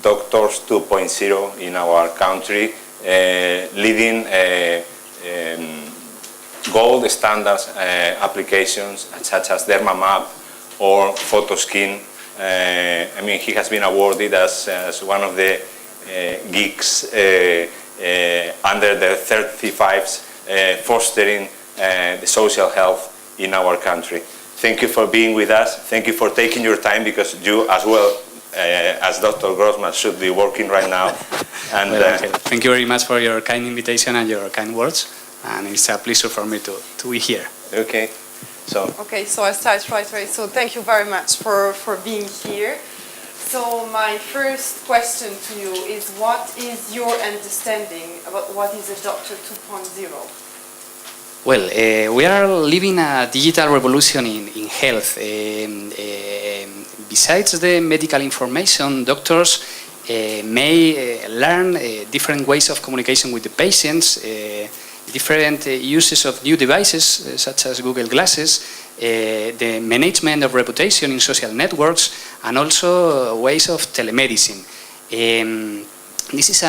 Doctors 2.0 in our country, leading gold standards applications such as DermaMap or PhotoSkin. I mean, he has been awarded as one of the geeks under the 35s fostering the social health in our country. Thank you for being with us. Thank you for taking your time, because you as well as Dr. Grossman should be working right now. And thank you very much for your kind invitation and your kind words. And it's a pleasure for me to be here. Okay. So I'll start right away. So thank you very much for being here. So my first question to you is, what is your understanding about what is a Doctor 2.0? Well, we are living a digital revolution in health. Besides the medical information, doctors may learn different ways of communication with the patients, different uses of new devices such as Google Glasses, the management of reputation in social networks, and also ways of telemedicine. This is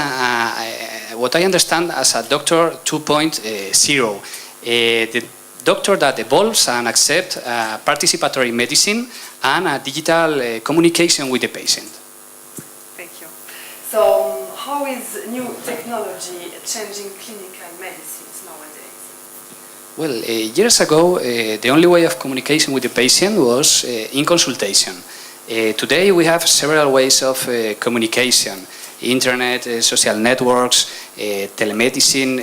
what I understand as a Doctor 2.0, the doctor that evolves and accepts participatory medicine and digital communication with the patient. Thank you. So how is new technology changing clinical medicines nowadays? Well, years ago, the only way of communication with the patient was in consultation. Today we have several ways of communication: internet, social networks, telemedicine,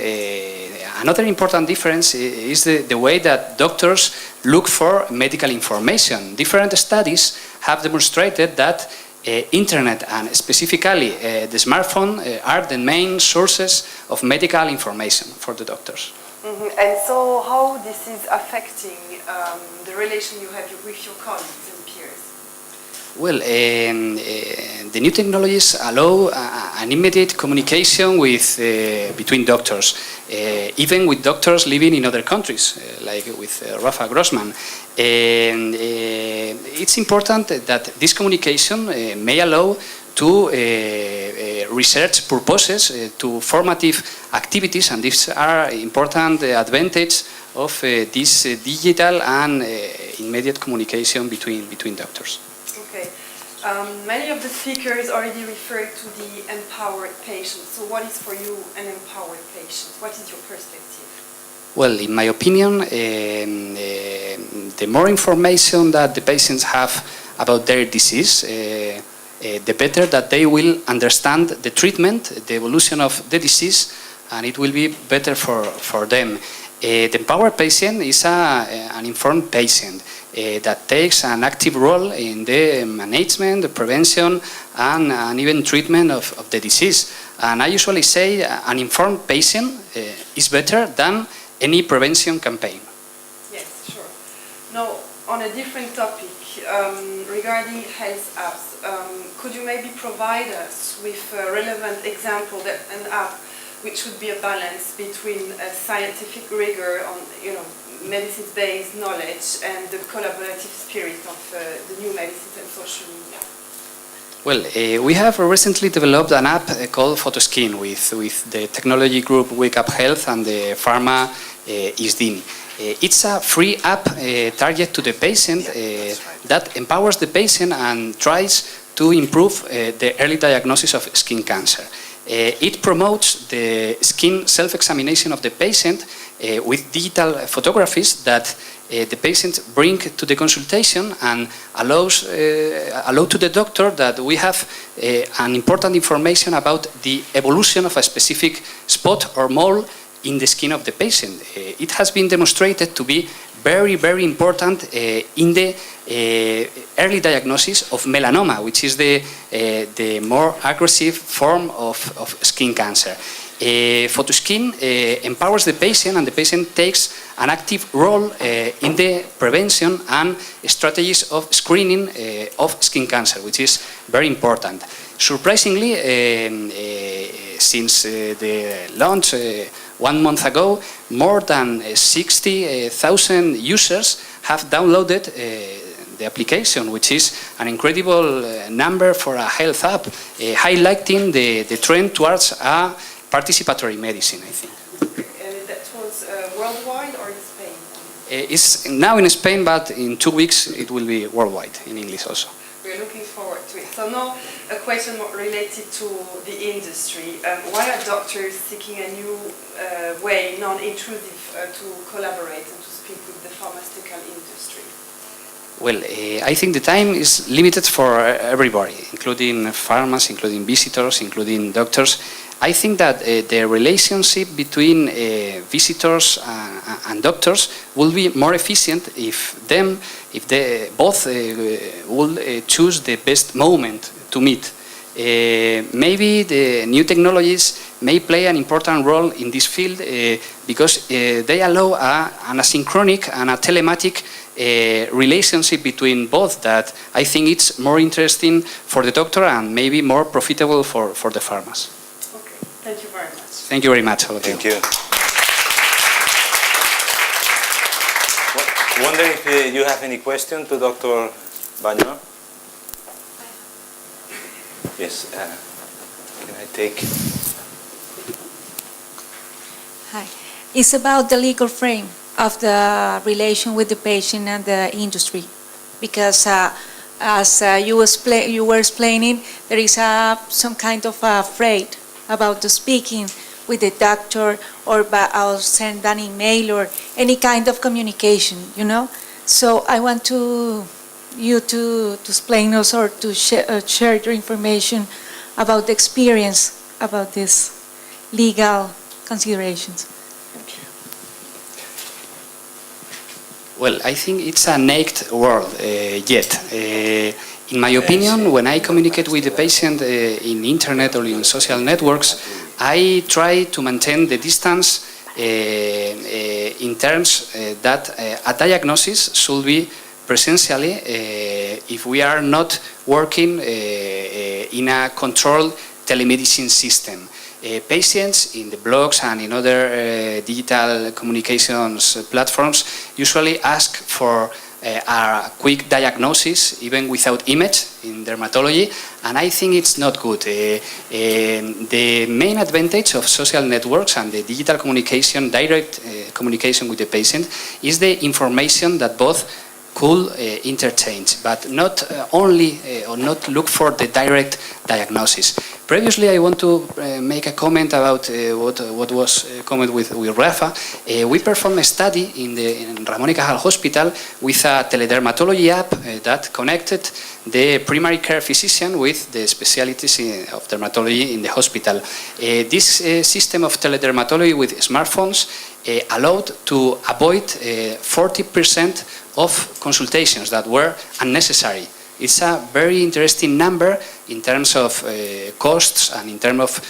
Another important difference is the way that doctors look for medical information. Different studies have demonstrated that internet and specifically the smartphone are the main sources of medical information for the doctors. Mm-hmm. And so how this is affecting the relation you have with your colleagues and peers? Well, the new technologies allow an immediate communication with, between doctors, even with doctors living in other countries, like with Rafa Grossman. And it's important that this communication may allow to research purposes, to formative activities, and these are important advantages of this digital and immediate communication between doctors. Okay. Many of the speakers already referred to the empowered patient. So what is for you an empowered patient? What is your perspective? Well, in my opinion, the more information that the patients have about their disease, the better that they will understand the treatment, the evolution of the disease, and it will be better for them. The empowered patient is an informed patient that takes an active role in the management, the prevention, and even treatment of the disease. And I usually say an informed patient is better than any prevention campaign. Yes, sure. Now, on a different topic, regarding health apps, could you maybe provide us with a relevant example that an app which would be a balance between a scientific rigor on, medicine-based knowledge and the collaborative spirit of the new medicines and social media? Well, we have recently developed an app called Photoskin with the technology group Wake Up Health and the pharma EGA'S. It's a free app targeted to the patient that empowers the patient and tries to improve the early diagnosis of skin cancer. It promotes the skin self-examination of the patient with digital photographies that the patient bring to the consultation and allow to the doctor that we have an important information about the evolution of a specific spot or mole in the skin of the patient. It has been demonstrated to be very, very important in the early diagnosis of melanoma, which is the more aggressive form of skin cancer. Photoskin empowers the patient, and the patient takes an active role in the prevention and strategies of screening of skin cancer, which is very important. Surprisingly, since the launch 1 month ago, more than 60,000 users have downloaded the application, which is an incredible number for a health app, highlighting the trend towards a participatory medicine, I think. And that was worldwide or in Spain? It's now in Spain, but in 2 weeks it will be worldwide, in English also. We're looking forward to it. So now a question related to the industry. Why are doctors seeking a new way, non-intrusive, to collaborate and to speak with the pharmaceutical industry? Well, I think the time is limited for everybody, including pharmacists, including visitors, including doctors. I think that the relationship between visitors and doctors will be more efficient if they both will choose the best moment to meet. Maybe the new technologies may play an important role in this field because they allow an asynchronic and a telematic relationship between both that I think it's more interesting for the doctor and maybe more profitable for the pharmacists. Thank you very much. Thank you very much. Thank you. Wonder if you have any question to Dr. Baño? Yes. Can I take? Hi. It's about the legal frame of the relation with the patient and the industry, because as you were explaining, there is some kind of afraid about the speaking with the doctor or send an email or any kind of communication, So I want you to explain us or to share your information about the experience about these legal considerations. Well, I think it's a naked world yet. In my opinion, when I communicate with the patient in internet or in social networks, I try to maintain the distance in terms that a diagnosis should be presentially if we are not working in a controlled telemedicine system. Patients in the blogs and in other digital communications platforms usually ask for a quick diagnosis, even without image, in dermatology, and I think it's not good. The main advantage of social networks and the digital communication, direct communication with the patient, is the information that both could interchange, but not only or not look for the direct diagnosis. Previously, I want to make a comment about what was comment with Rafa. We performed a study in Ramón y Cajal Hospital with a teledermatology app that connected the primary care physician with the specialties of dermatology in the hospital. This system of teledermatology with smartphones allowed to avoid 40% of consultations that were unnecessary. It's a very interesting number in terms of costs and in terms of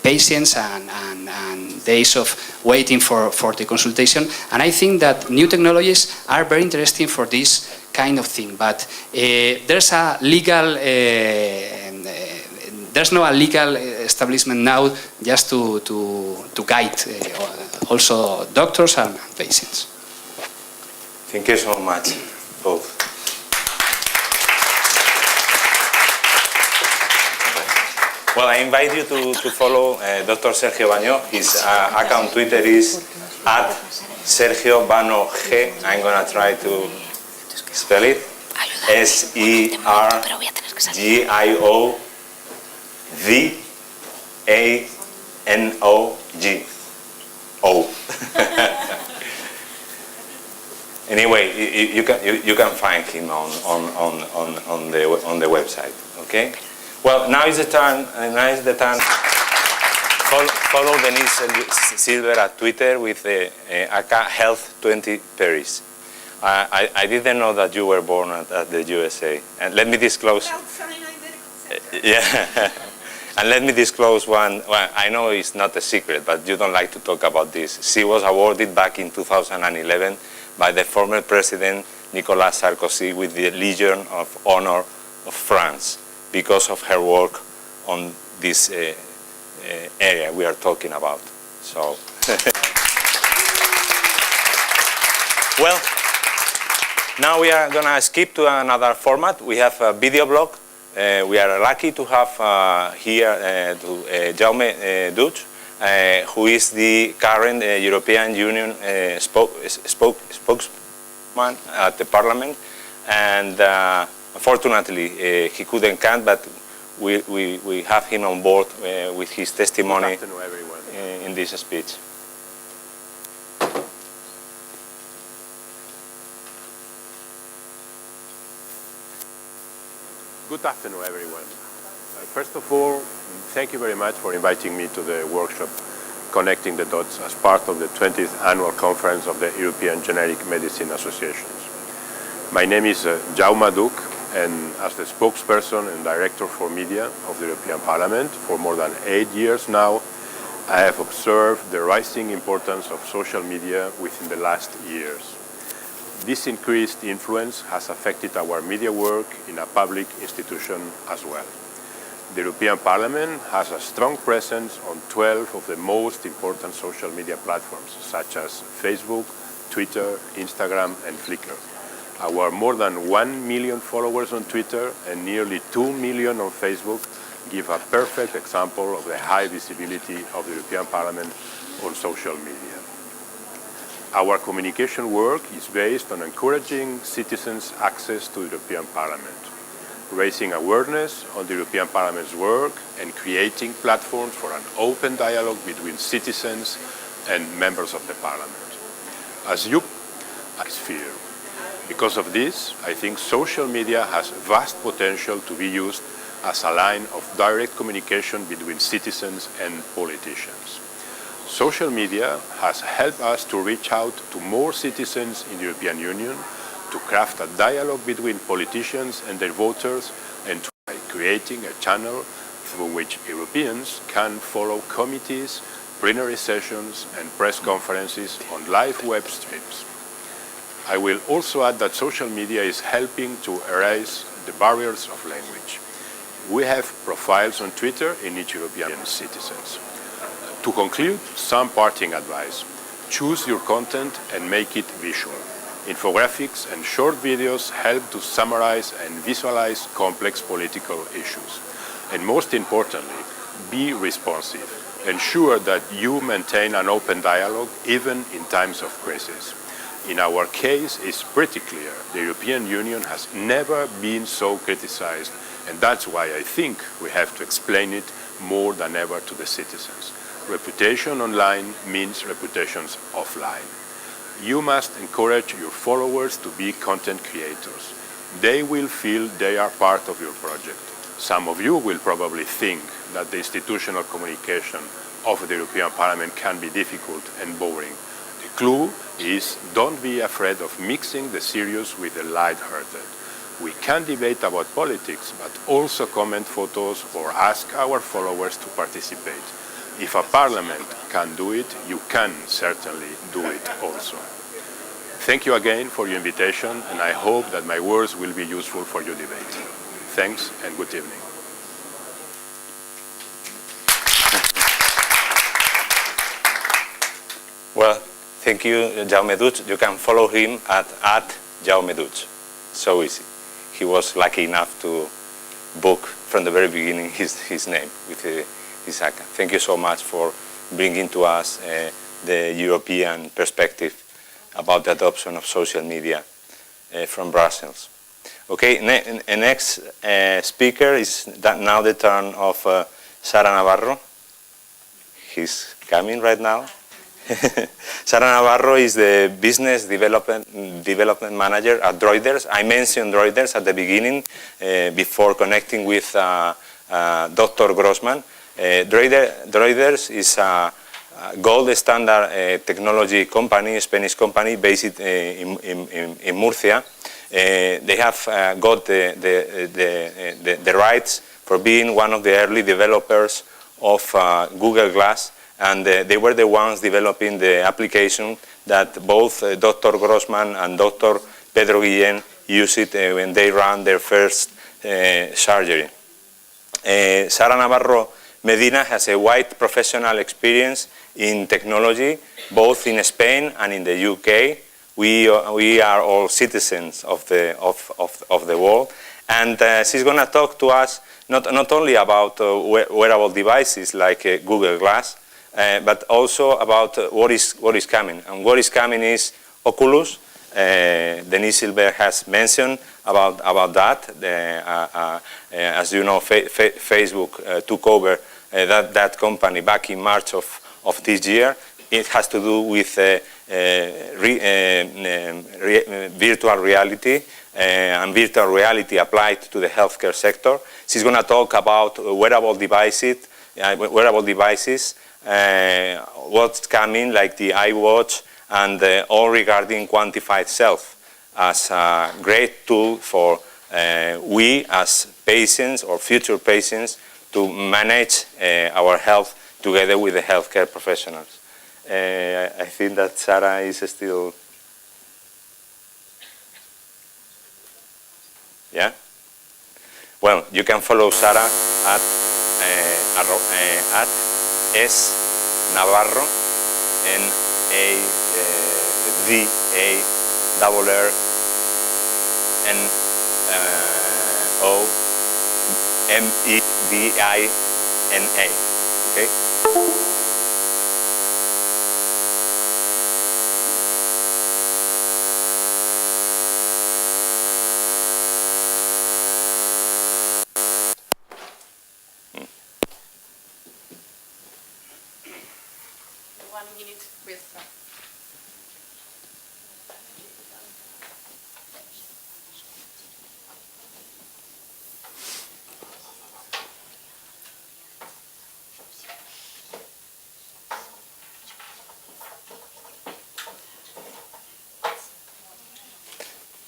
patients and days of waiting for the consultation. And I think that new technologies are very interesting for this kind of thing. But there's no a legal establishment now just to guide also doctors and patients. Thank you so much, both. Well, I invite you to follow Dr. Sergio Baño. His account Twitter is @Sergio Bano G. I'm going to try to spell it. SERGIOVANOG. Anyway, you can find him on the website. Okay. Well, now is the time. Follow Denise Silver at Twitter with AK Health 20 Paris. I didn't know that you were born at the USA. And let me disclose. Yeah. And let me disclose one. Well, I know it's not a secret, but you don't like to talk about this. She was awarded back in 2011 by the former president Nicolas Sarkozy with the Legion of Honor of France, because of her work on this area we are talking about. So, well, now we are going to skip to another format. We have a video blog. We are lucky to have here Jaume Duch, who is the current European Union spokesman at the Parliament, and unfortunately, he couldn't come, but we have him on board with his testimony in this speech. Good afternoon, everyone. First of all, thank you very much for inviting me to the workshop Connecting the Dots as part of the 20th Annual Conference of the European Generic Medicine Associations. My name is Jaume Duch, and as the spokesperson and director for media of the European Parliament for more than 8 years now, I have observed the rising importance of social media within the last years. This increased influence has affected our media work in a public institution as well. The European Parliament has a strong presence on 12 of the most important social media platforms, such as Facebook, Twitter, Instagram, and Flickr. Our more than 1 million followers on Twitter and nearly 2 million on Facebook give a perfect example of the high visibility of the European Parliament on social media. Our communication work is based on encouraging citizens' access to the European Parliament, raising awareness on the European Parliament's work, and creating platforms for an open dialogue between citizens and members of the Parliament. As you sphere. Because of this, I think social media has vast potential to be used as a line of direct communication between citizens and politicians. Social media has helped us to reach out to more citizens in the European Union, to craft a dialogue between politicians and their voters, and by creating a channel through which Europeans can follow committees, plenary sessions and press conferences on live web streams. I will also add that social media is helping to erase the barriers of language. We have profiles on Twitter in each European citizens. To conclude, some parting advice. Choose your content and make it visual. Infographics and short videos help to summarize and visualize complex political issues. And most importantly, be responsive. Ensure that you maintain an open dialogue even in times of crisis. In our case, it's pretty clear the European Union has never been so criticized, and that's why I think we have to explain it more than ever to the citizens. Reputation online means reputations offline. You must encourage your followers to be content creators. They will feel they are part of your project. Some of you will probably think that the institutional communication of the European Parliament can be difficult and boring. The clue is don't be afraid of mixing the serious with the light-hearted. We can debate about politics, but also comment photos or ask our followers to participate. If a parliament can do it, you can certainly do it also. Thank you again for your invitation, and I hope that my words will be useful for your debate. Thanks and good evening. Well, thank you, Jaume Duig. You can follow him at Jaume Duig. So easy. He was lucky enough to book from the very beginning his name with his account. Thank you so much for bringing to us the European perspective about the adoption of social media from Brussels. Okay, next speaker is now the turn of Sara Navarro. He's coming right now. Sara Navarro is the business development manager at Droiders. I mentioned Droiders at the beginning before connecting with Dr. Grossman. Droiders is a gold standard technology company, a Spanish company based in Murcia. They have got the rights for being one of the early developers of Google Glass, and they were the ones developing the application that both Dr. Grossman and Dr. Pedro Guillén use it when they ran their first surgery. Sara Navarro Medina has a wide professional experience in technology, both in Spain and in the UK. We are all citizens of the world, and she's going to talk to us not only about wearable devices like Google Glass, but also about what is coming. And what is coming is Oculus. Denise Silberg has mentioned about that. As you know, Facebook took over that company back in March of this year. It has to do with virtual reality and virtual reality applied to the healthcare sector. She's going to talk about wearable devices, what's coming, like the iWatch, and all regarding quantified self as a great tool for we as patients or future patients to manage our health together with the healthcare professionals. I think that Sara is still... Yeah? Well, you can follow Sara at S Navarro, NAVARRONOMEDINA. Okay?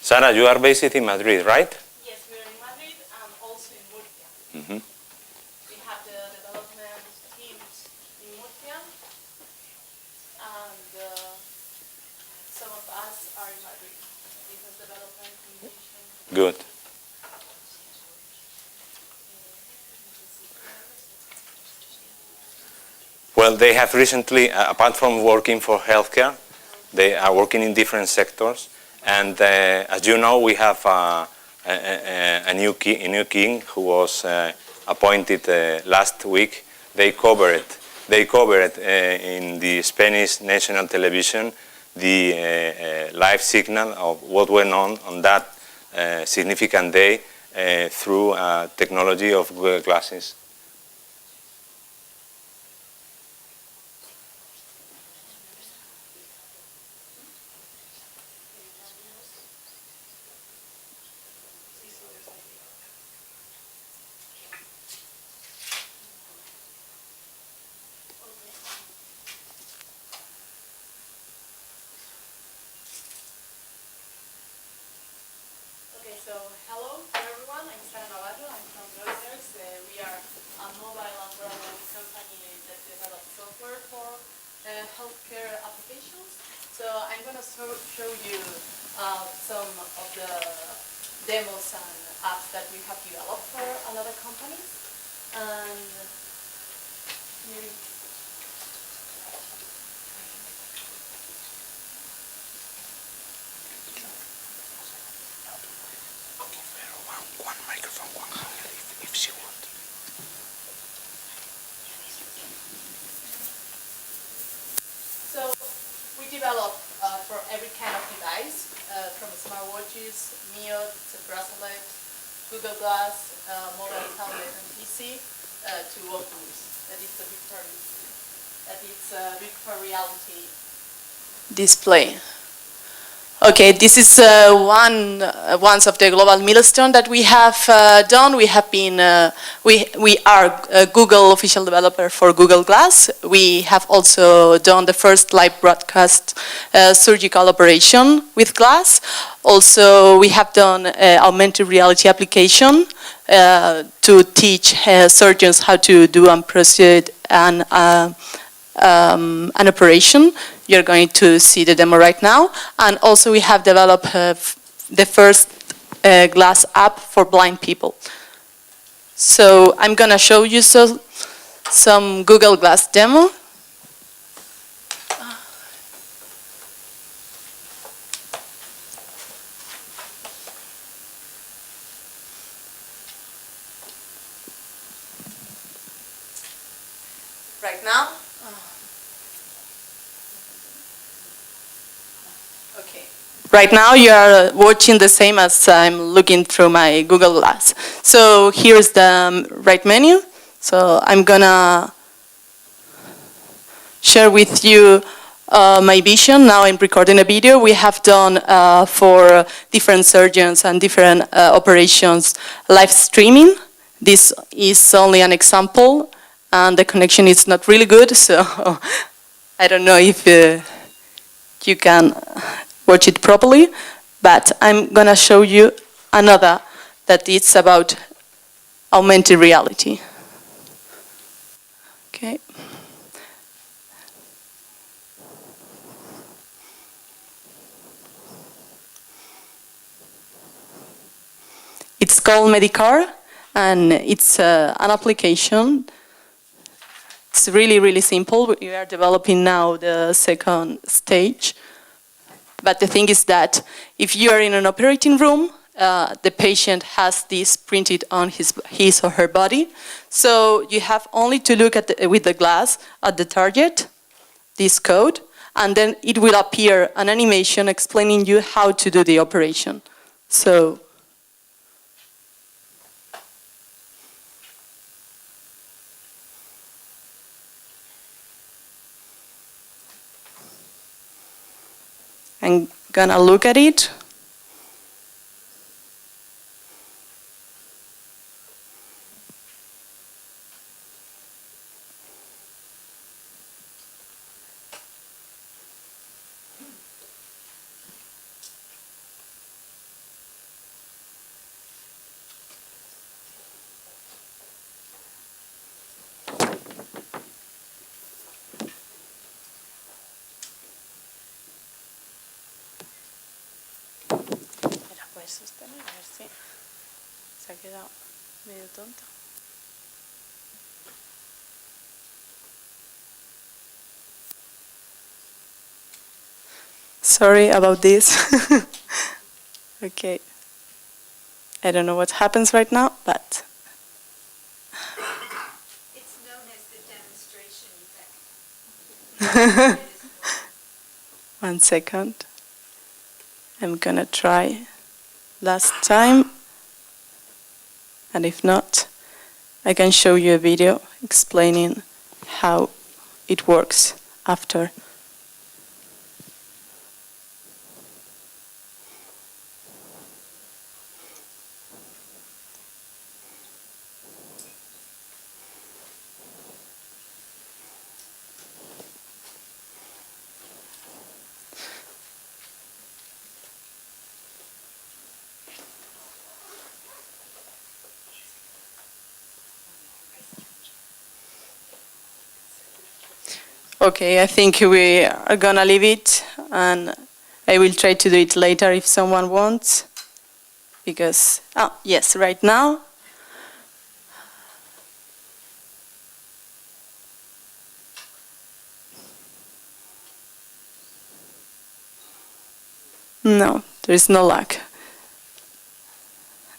Sara, you are based in Madrid, right? Yes, we are in Madrid and also in Murcia. Mm-hmm. We have the development teams in Murcia, and some of us are in Madrid. Business development, communication. Good. Well, they have recently, apart from working for healthcare, they are working in different sectors. And as you know, we have a new king who was appointed last week. They covered in the Spanish national television the live signal of what went on that significant day through technology of Google Glasses. Okay, so hello to everyone. I'm Sara Navarro. I'm from Reuters. We are a mobile and wearable company that develops software for healthcare applications. So I'm going to show you some of the demos and apps that we have developed for another companies. And here One microphone, one hand, if she wants. So we develop for every kind of device, from smartwatches, Mio, to bracelet, Google Glass, mobile tablet and PC, to Oculus. That is a virtual reality display. Okay, this is one of the global milestone that we have done. We have been we are a Google official developer for Google Glass. We have also done the first live broadcast surgical operation with Glass. Also, we have done augmented reality application to teach surgeons how to do and proceed an operation. You're going to see the demo right now. And also we have developed the first Glass app for blind people. So I'm going to show you some Google Glass demo. Right now. Okay. Right now you are watching the same as I'm looking through my Google Glass. So here's the right menu. So I'm gonna share with you my vision. Now I'm recording a video we have done for different surgeons and different operations live streaming. This is only an example and the connection is not really good, so I don't know if you can watch it properly, but I'm gonna show you another that is about augmented reality. Okay. It's called Medicar, and it's an application. It's really, really simple. We are developing now the second stage. But the thing is that if you are in an operating room, the patient has this printed on his or her body. So you have only to look at with the glass at the target, this code, and then it will appear an animation explaining you how to do the operation. So I'm gonna look at it. ver, sostener, a ver si se ha quedado medio tonto. Sorry about this. Okay. I don't know what happens right now, but... It's known as the demonstration effect. 1 second. I'm gonna try last time. And if not, I can show you a video explaining how it works after. Okay, I think we are gonna leave it, and I will try to do it later if someone wants. Because, yes, right now. No, there is no luck.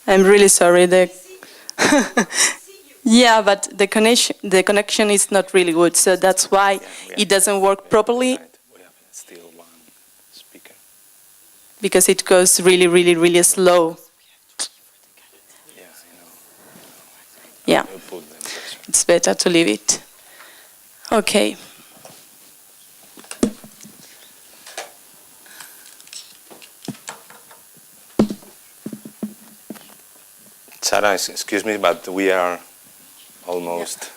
I'm really sorry. Yeah, but the connection is not really good, so that's why it doesn't work properly. We have still one speaker. Because it goes really, really, really slow. Yeah, I know. Yeah, it's better to leave it. Okay. Sarah, excuse me, but we are almost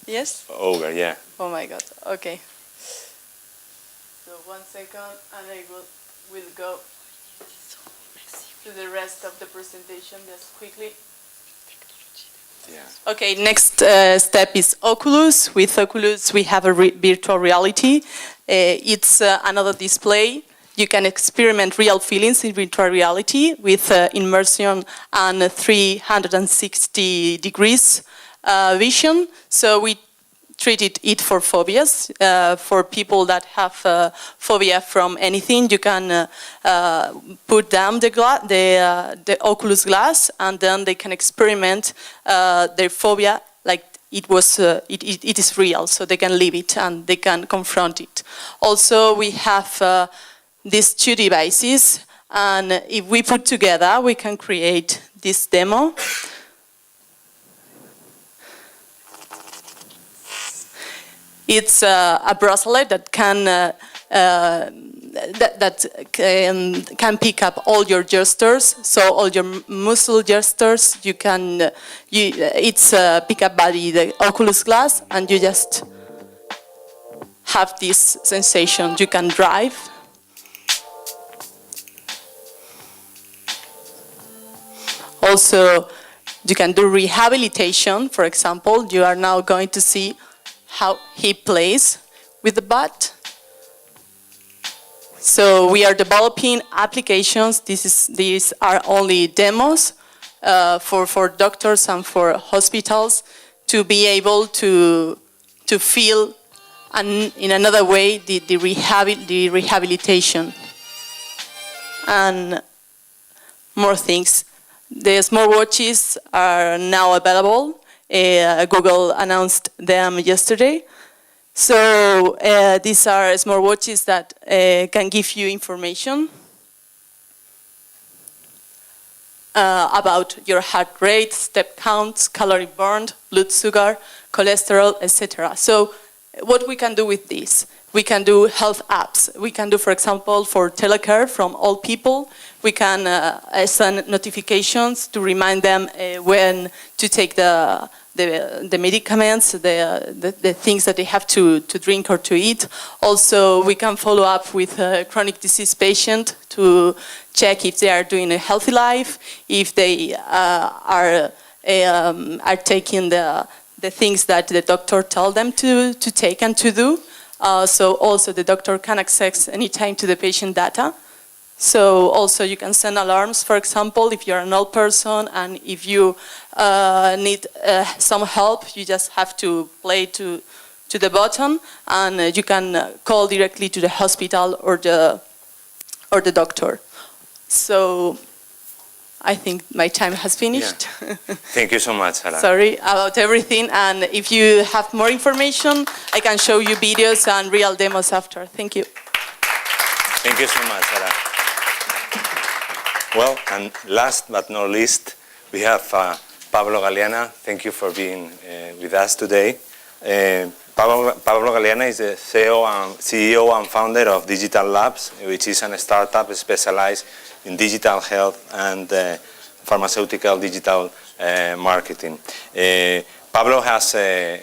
Yes? over, yeah. Oh my God, okay. So 1 second, and I will go to the rest of the presentation just quickly. Yeah. Okay, next step is Oculus. With Oculus, we have a virtual reality. It's another display. You can experiment real feelings in virtual reality with immersion and 360 degrees vision. So we treated it for phobias. For people that have phobia from anything, you can put down the Oculus glass, and then they can experiment their phobia like it is real, so they can live it and they can confront it. Also, we have these two devices, and if we put together, we can create this demo. It's a bracelet that can can pick up all your gestures, so all your muscle gestures. You can it's pick up by the Oculus glass, and you just have this sensation. You can drive. Also, you can do rehabilitation. For example, you are now going to see how he plays with the bat. So we are developing applications. These are only demos for doctors and for hospitals to be able to feel in another way the rehabilitation. And more things. The smartwatches are now available. Google announced them yesterday. So these are smartwatches that can give you information about your heart rate, step counts, calorie burned, blood sugar, cholesterol, etc. So what we can do with this? We can do health apps. We can do, for example, for telecare from all people, we can send notifications to remind them when to take the medicaments, the things that they have to drink or to eat. Also, we can follow up with a chronic disease patient to check if they are doing a healthy life, if they are taking the things that the doctor told them to take and to do. So also the doctor can access anytime to the patient data. So also you can send alarms, for example, if you're an old person and if you need some help, you just have to play to the button and you can call directly to the hospital or the doctor. So I think my time has finished. Yeah. Thank you so much, Sarah. Sorry about everything, and if you have more information, I can show you videos and real demos after. Thank you. Thank you so much, Sarah. Well, and last but not least, we have Pablo Galeana. Thank you for being with us today. Pablo Galeana is the CEO and founder of Digital Labs, which is a startup specialized in digital health and pharmaceutical digital marketing. Pablo has a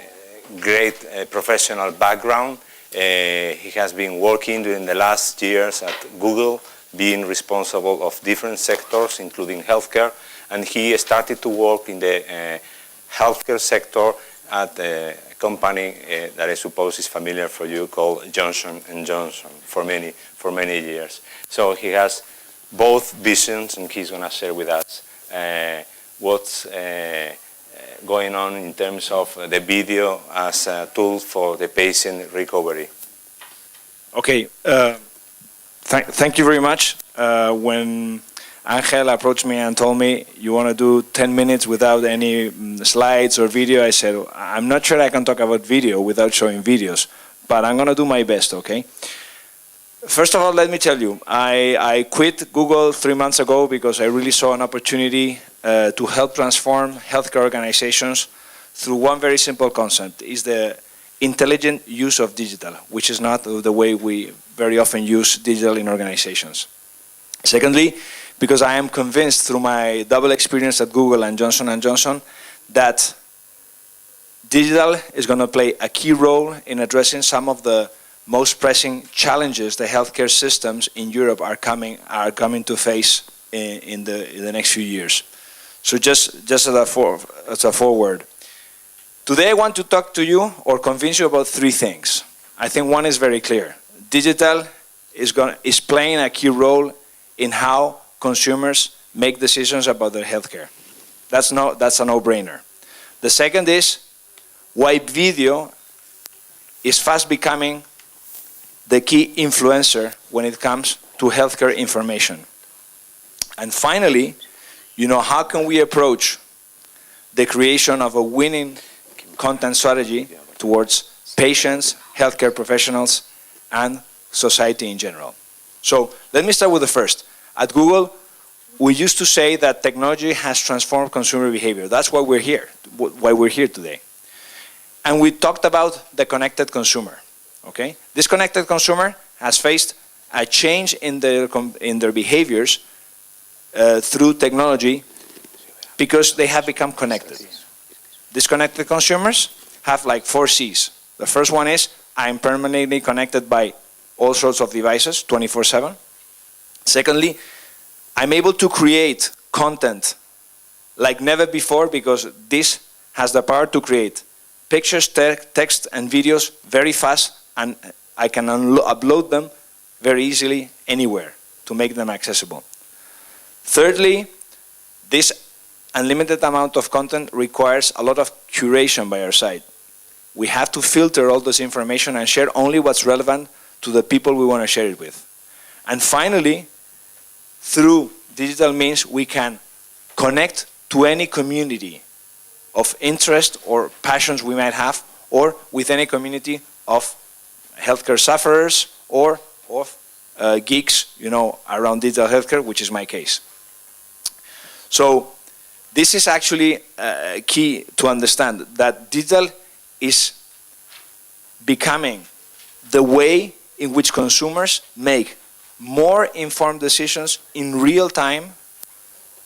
great professional background. He has been working during the last years at Google, being responsible of different sectors, including healthcare, and he started to work in the healthcare sector at a company that I suppose is familiar for you, called Johnson & Johnson, for many years. So he has both visions, and he's going to share with us what's going on in terms of the video as a tool for the patient recovery. Okay, thank you very much. When Angel approached me and told me, you want to do 10 minutes without any slides or video, I said, I'm not sure I can talk about video without showing videos, but I'm going to do my best, okay? First of all, let me tell you, I quit Google 3 months ago because I really saw an opportunity to help transform healthcare organizations through one very simple concept, is the intelligent use of digital, which is not the way we very often use digital in organizations. Secondly, because I am convinced through my double experience at Google and Johnson & Johnson that digital is going to play a key role in addressing some of the most pressing challenges the healthcare systems in Europe are coming to face in the next few years. So just as a forward. Today I want to talk to you or convince you about 3 things. I think one is very clear. Digital is playing a key role in how consumers make decisions about their healthcare. That's a no-brainer. The second is why video is fast becoming the key influencer when it comes to healthcare information. And finally, how can we approach the creation of a winning content strategy towards patients, healthcare professionals, and society in general. So let me start with the first. At Google, we used to say that technology has transformed consumer behavior. That's why we're here today. And we talked about the connected consumer. Okay? This connected consumer has faced a change in their behaviors through technology because they have become connected. These connected consumers have like 4 C's. The first one is, I'm permanently connected by all sorts of devices, 24/7. Secondly, I'm able to create content like never before because this has the power to create pictures, text, and videos very fast, and I can upload them very easily anywhere to make them accessible. Thirdly, this unlimited amount of content requires a lot of curation by our side. We have to filter all this information and share only what's relevant to the people we want to share it with. And finally, through digital means, we can connect to any community of interest or passions we might have, or with any community of healthcare sufferers or of geeks, around digital healthcare, which is my case. So this is actually key to understand, that digital is becoming the way in which consumers make more informed decisions in real time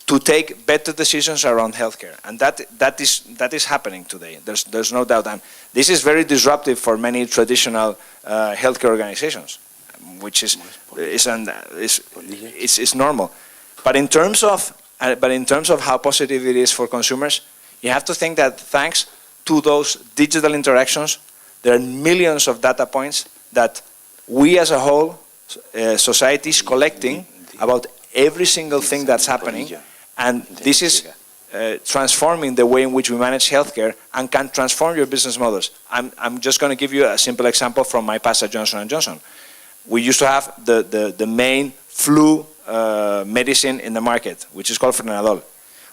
to take better decisions around healthcare. And that is happening today. There's no doubt. And this is very disruptive for many traditional healthcare organizations, which is normal. But in terms of how positive it is for consumers, you have to think that thanks to those digital interactions, there are millions of data points that we as a whole, society is collecting about every single thing that's happening, and this is transforming the way in which we manage healthcare and can transform your business models. I'm just going to give you a simple example from my past at Johnson & Johnson. We used to have the main flu medicine in the market, which is called Frenadol.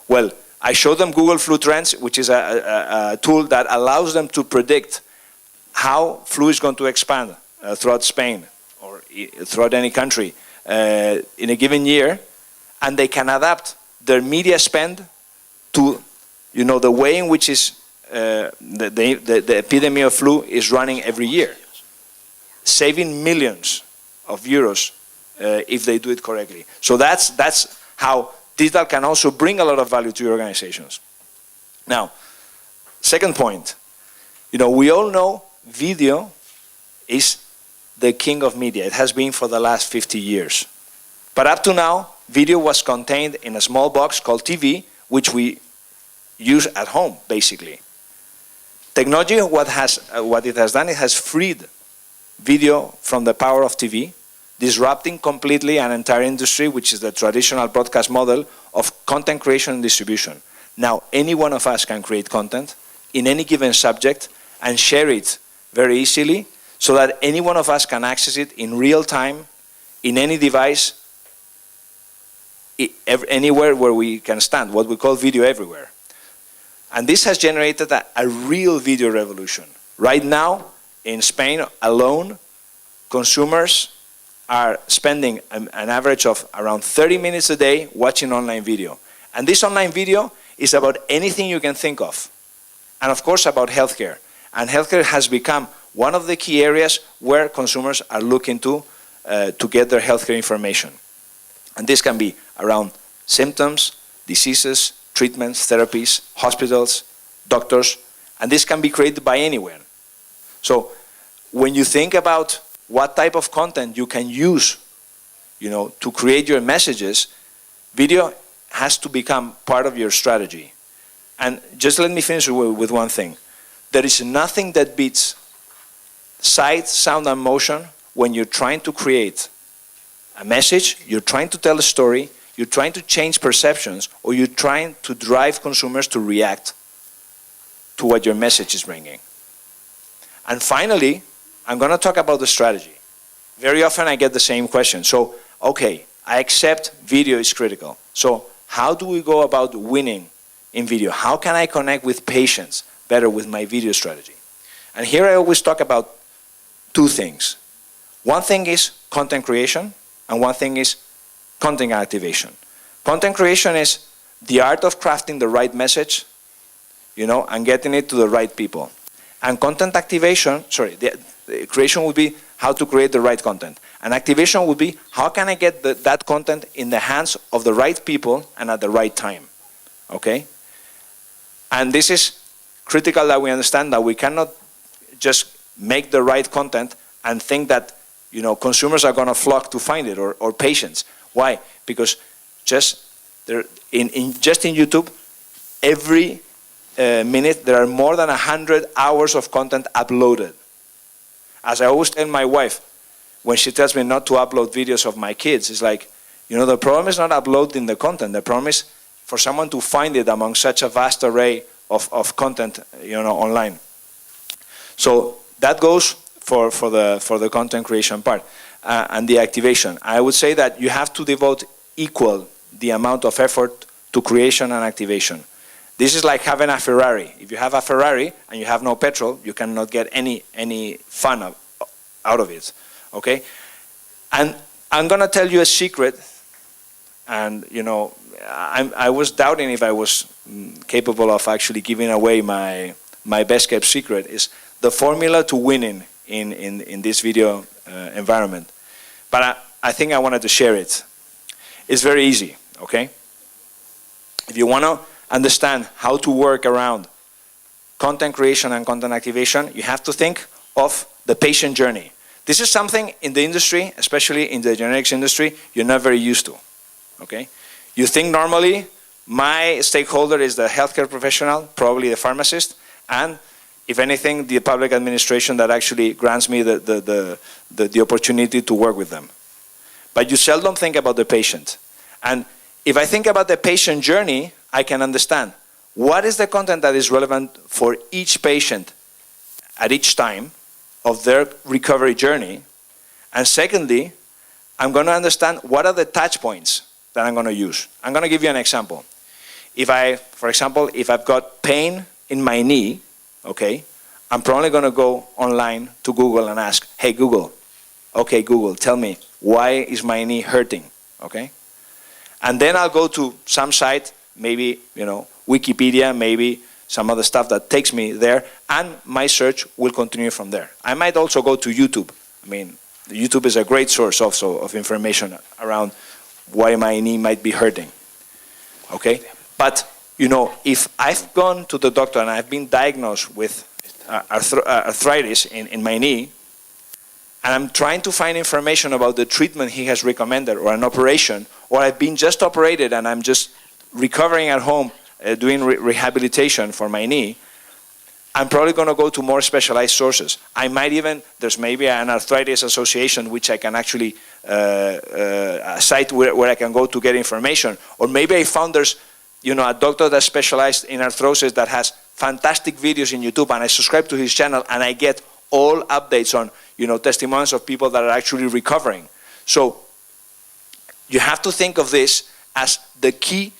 Well, I showed them Google Flu Trends, which is a tool that allows them to predict how flu is going to expand throughout Spain or throughout any country in a given year, and they can adapt their media spend to, the way in which is the epidemic of flu is running every year, saving millions of euros if they do it correctly. So that's how digital can also bring a lot of value to your organizations. Now, second point, we all know video is the king of media. It has been for the last 50 years. But up to now, video was contained in a small box called TV, which we use at home, basically. Technology, what it has done, it has freed video from the power of TV, disrupting completely an entire industry, which is the traditional broadcast model of content creation and distribution. Now, any one of us can create content in any given subject and share it very easily so that any one of us can access it in real time, in any device, anywhere where we can stand, what we call video everywhere. And this has generated a real video revolution. Right now, in Spain alone, consumers are spending an average of around 30 minutes a day watching online video. And this online video is about anything you can think of. And of course about healthcare. And healthcare has become one of the key areas where consumers are looking to get their healthcare information. And this can be around symptoms, diseases, treatments, therapies, hospitals, doctors, and this can be created by anyone. So when you think about what type of content you can use, to create your messages, video has to become part of your strategy. And just let me finish with one thing. There is nothing that beats sight, sound, and motion when you're trying to create a message, you're trying to tell a story, you're trying to change perceptions, or you're trying to drive consumers to react to what your message is bringing. And finally, I'm going to talk about the strategy. Very often I get the same question. So, okay, I accept video is critical. So how do we go about winning in video? How can I connect with patients better with my video strategy? And here I always talk about two things. One thing is content creation, and one thing is content activation. Content creation is the art of crafting the right message, and getting it to the right people. And content activation, the creation would be how to create the right content. And activation would be how can I get that content in the hands of the right people and at the right time, okay? And this is critical that we understand that we cannot just make the right content and think that consumers are going to flock to find it, or patients. Why? Because just in YouTube, every minute there are more than 100 hours of content uploaded. As I always tell my wife, when she tells me not to upload videos of my kids, it's like, the problem is not uploading the content. The problem is for someone to find it among such a vast array of content, online. So that goes for the content creation part and the activation. I would say that you have to devote equal the amount of effort to creation and activation. This is like having a Ferrari. If you have a Ferrari and you have no petrol, you cannot get any fun out of it, okay? And I'm going to tell you a secret, and I was doubting if I was capable of actually giving away my best kept secret, is the formula to winning in this video environment. But I think I wanted to share it. It's very easy, okay? If you want to understand how to work around content creation and content activation, you have to think of the patient journey. This is something in the industry, especially in the generics industry, you're not very used to, okay? You think normally, my stakeholder is the healthcare professional, probably the pharmacist, and if anything, the public administration that actually grants me the opportunity to work with them. but you seldom think about the patient. And if I think about the patient journey, I can understand what is the content that is relevant for each patient at each time of their recovery journey. And secondly, I'm going to understand what are the touch points that I'm going to use. I'm going to give you an example. For example, if I've got pain in my knee, okay, I'm probably going to go online to Google and ask, hey Google, okay Google, tell me, why is my knee hurting, okay? And then I'll go to some site, maybe, Wikipedia, maybe some other stuff that takes me there, and my search will continue from there. I might also go to YouTube. I mean, YouTube is a great source also of information around why my knee might be hurting, okay? But, if I've gone to the doctor and I've been diagnosed with arthritis in my knee, and I'm trying to find information about the treatment he has recommended or an operation, or I've been just operated and I'm just recovering at home, doing rehabilitation for my knee, I'm probably going to go to more specialized sources. I might even, there's maybe an arthritis association which I can actually, a site where I can go to get information. Or maybe I found there's, a doctor that's specialized in arthrosis that has fantastic videos in YouTube, and I subscribe to his channel and I get all updates on, testimonials of people that are actually recovering. So you have to think of this as the key,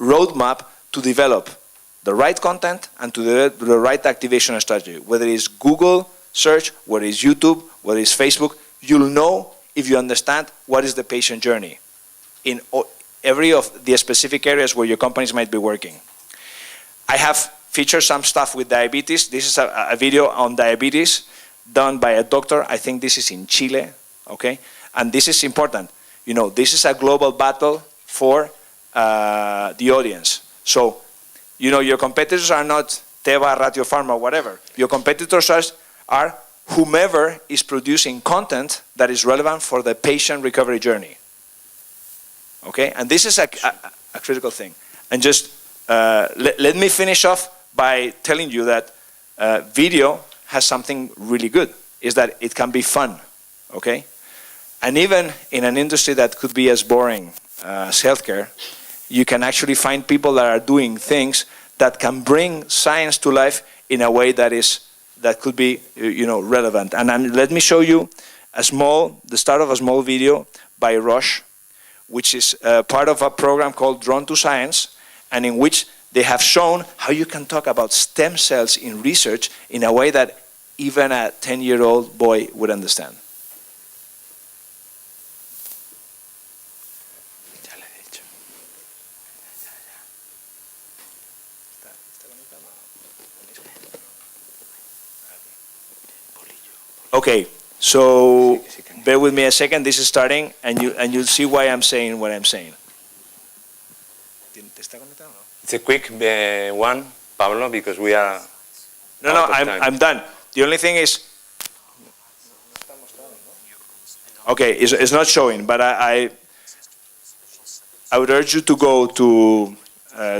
roadmap to develop the right content and to the right activation strategy. Whether it's Google search, whether it's YouTube, whether it's Facebook, you'll know if you understand what is the patient journey in every of the specific areas where your companies might be working. I have featured some stuff with diabetes. This is a video on diabetes done by a doctor. I think this is in Chile, okay? And this is important. This is a global battle for the audience. So, your competitors are not Teva, Ratio Pharma, whatever. Your competitors are whomever is producing content that is relevant for the patient recovery journey. Okay? And this is a critical thing. And just let me finish off by telling you that video has something really good, is that it can be fun, okay? And even in an industry that could be as boring as healthcare, you can actually find people that are doing things that can bring science to life in a way that could be, relevant. And let me show you the start of a small video by Roche, which is part of a program called Drawn to Science, and in which they have shown how you can talk about stem cells in research in a way that even a 10-year-old boy would understand. Okay, so bear with me a second. This is starting, and you'll see why I'm saying what I'm saying. It's a quick one, Pablo, because we are. No, I'm done. The only thing is. Okay, it's not showing, but I would urge you to go to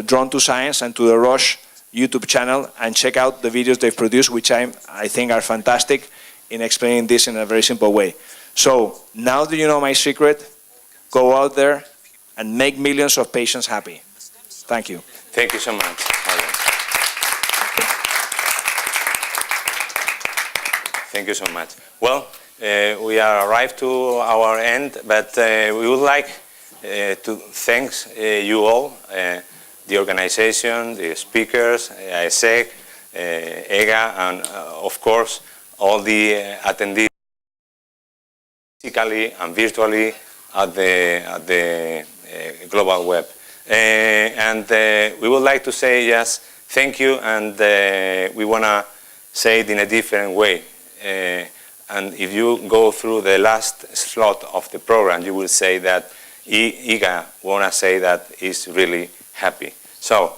Drawn to Science and to the Roche YouTube channel and check out the videos they've produced, which I think are fantastic in explaining this in a very simple way. So now that you know my secret, go out there and make millions of patients happy. Thank you. Thank you so much, Pablo. Thank you so much. Well, we are arrived to our end, but we would like to thank you all, the organization, the speakers, Accesing, EGA, and of course, all the attendees physically and virtually at the global web. And we would like to say just thank you, and we want to say it in a different way. And if you go through the last slot of the program, you will say that EGA want to say that is really happy. So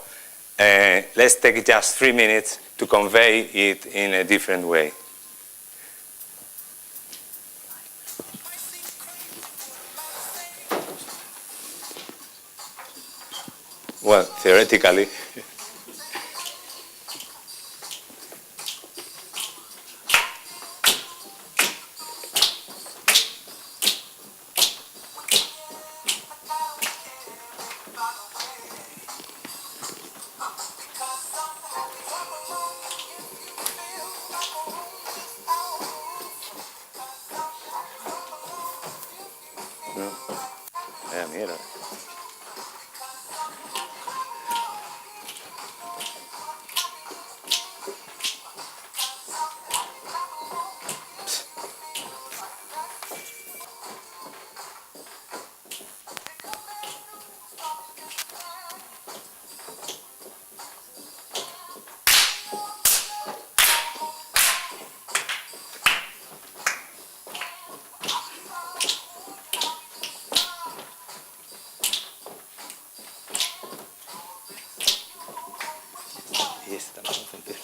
let's take just 3 minutes to convey it in a different way. Well, theoretically. una mierda. Y esta no funciona.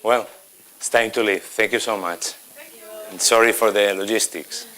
Well, it's time to leave. Thank you so much. And sorry for the logistics.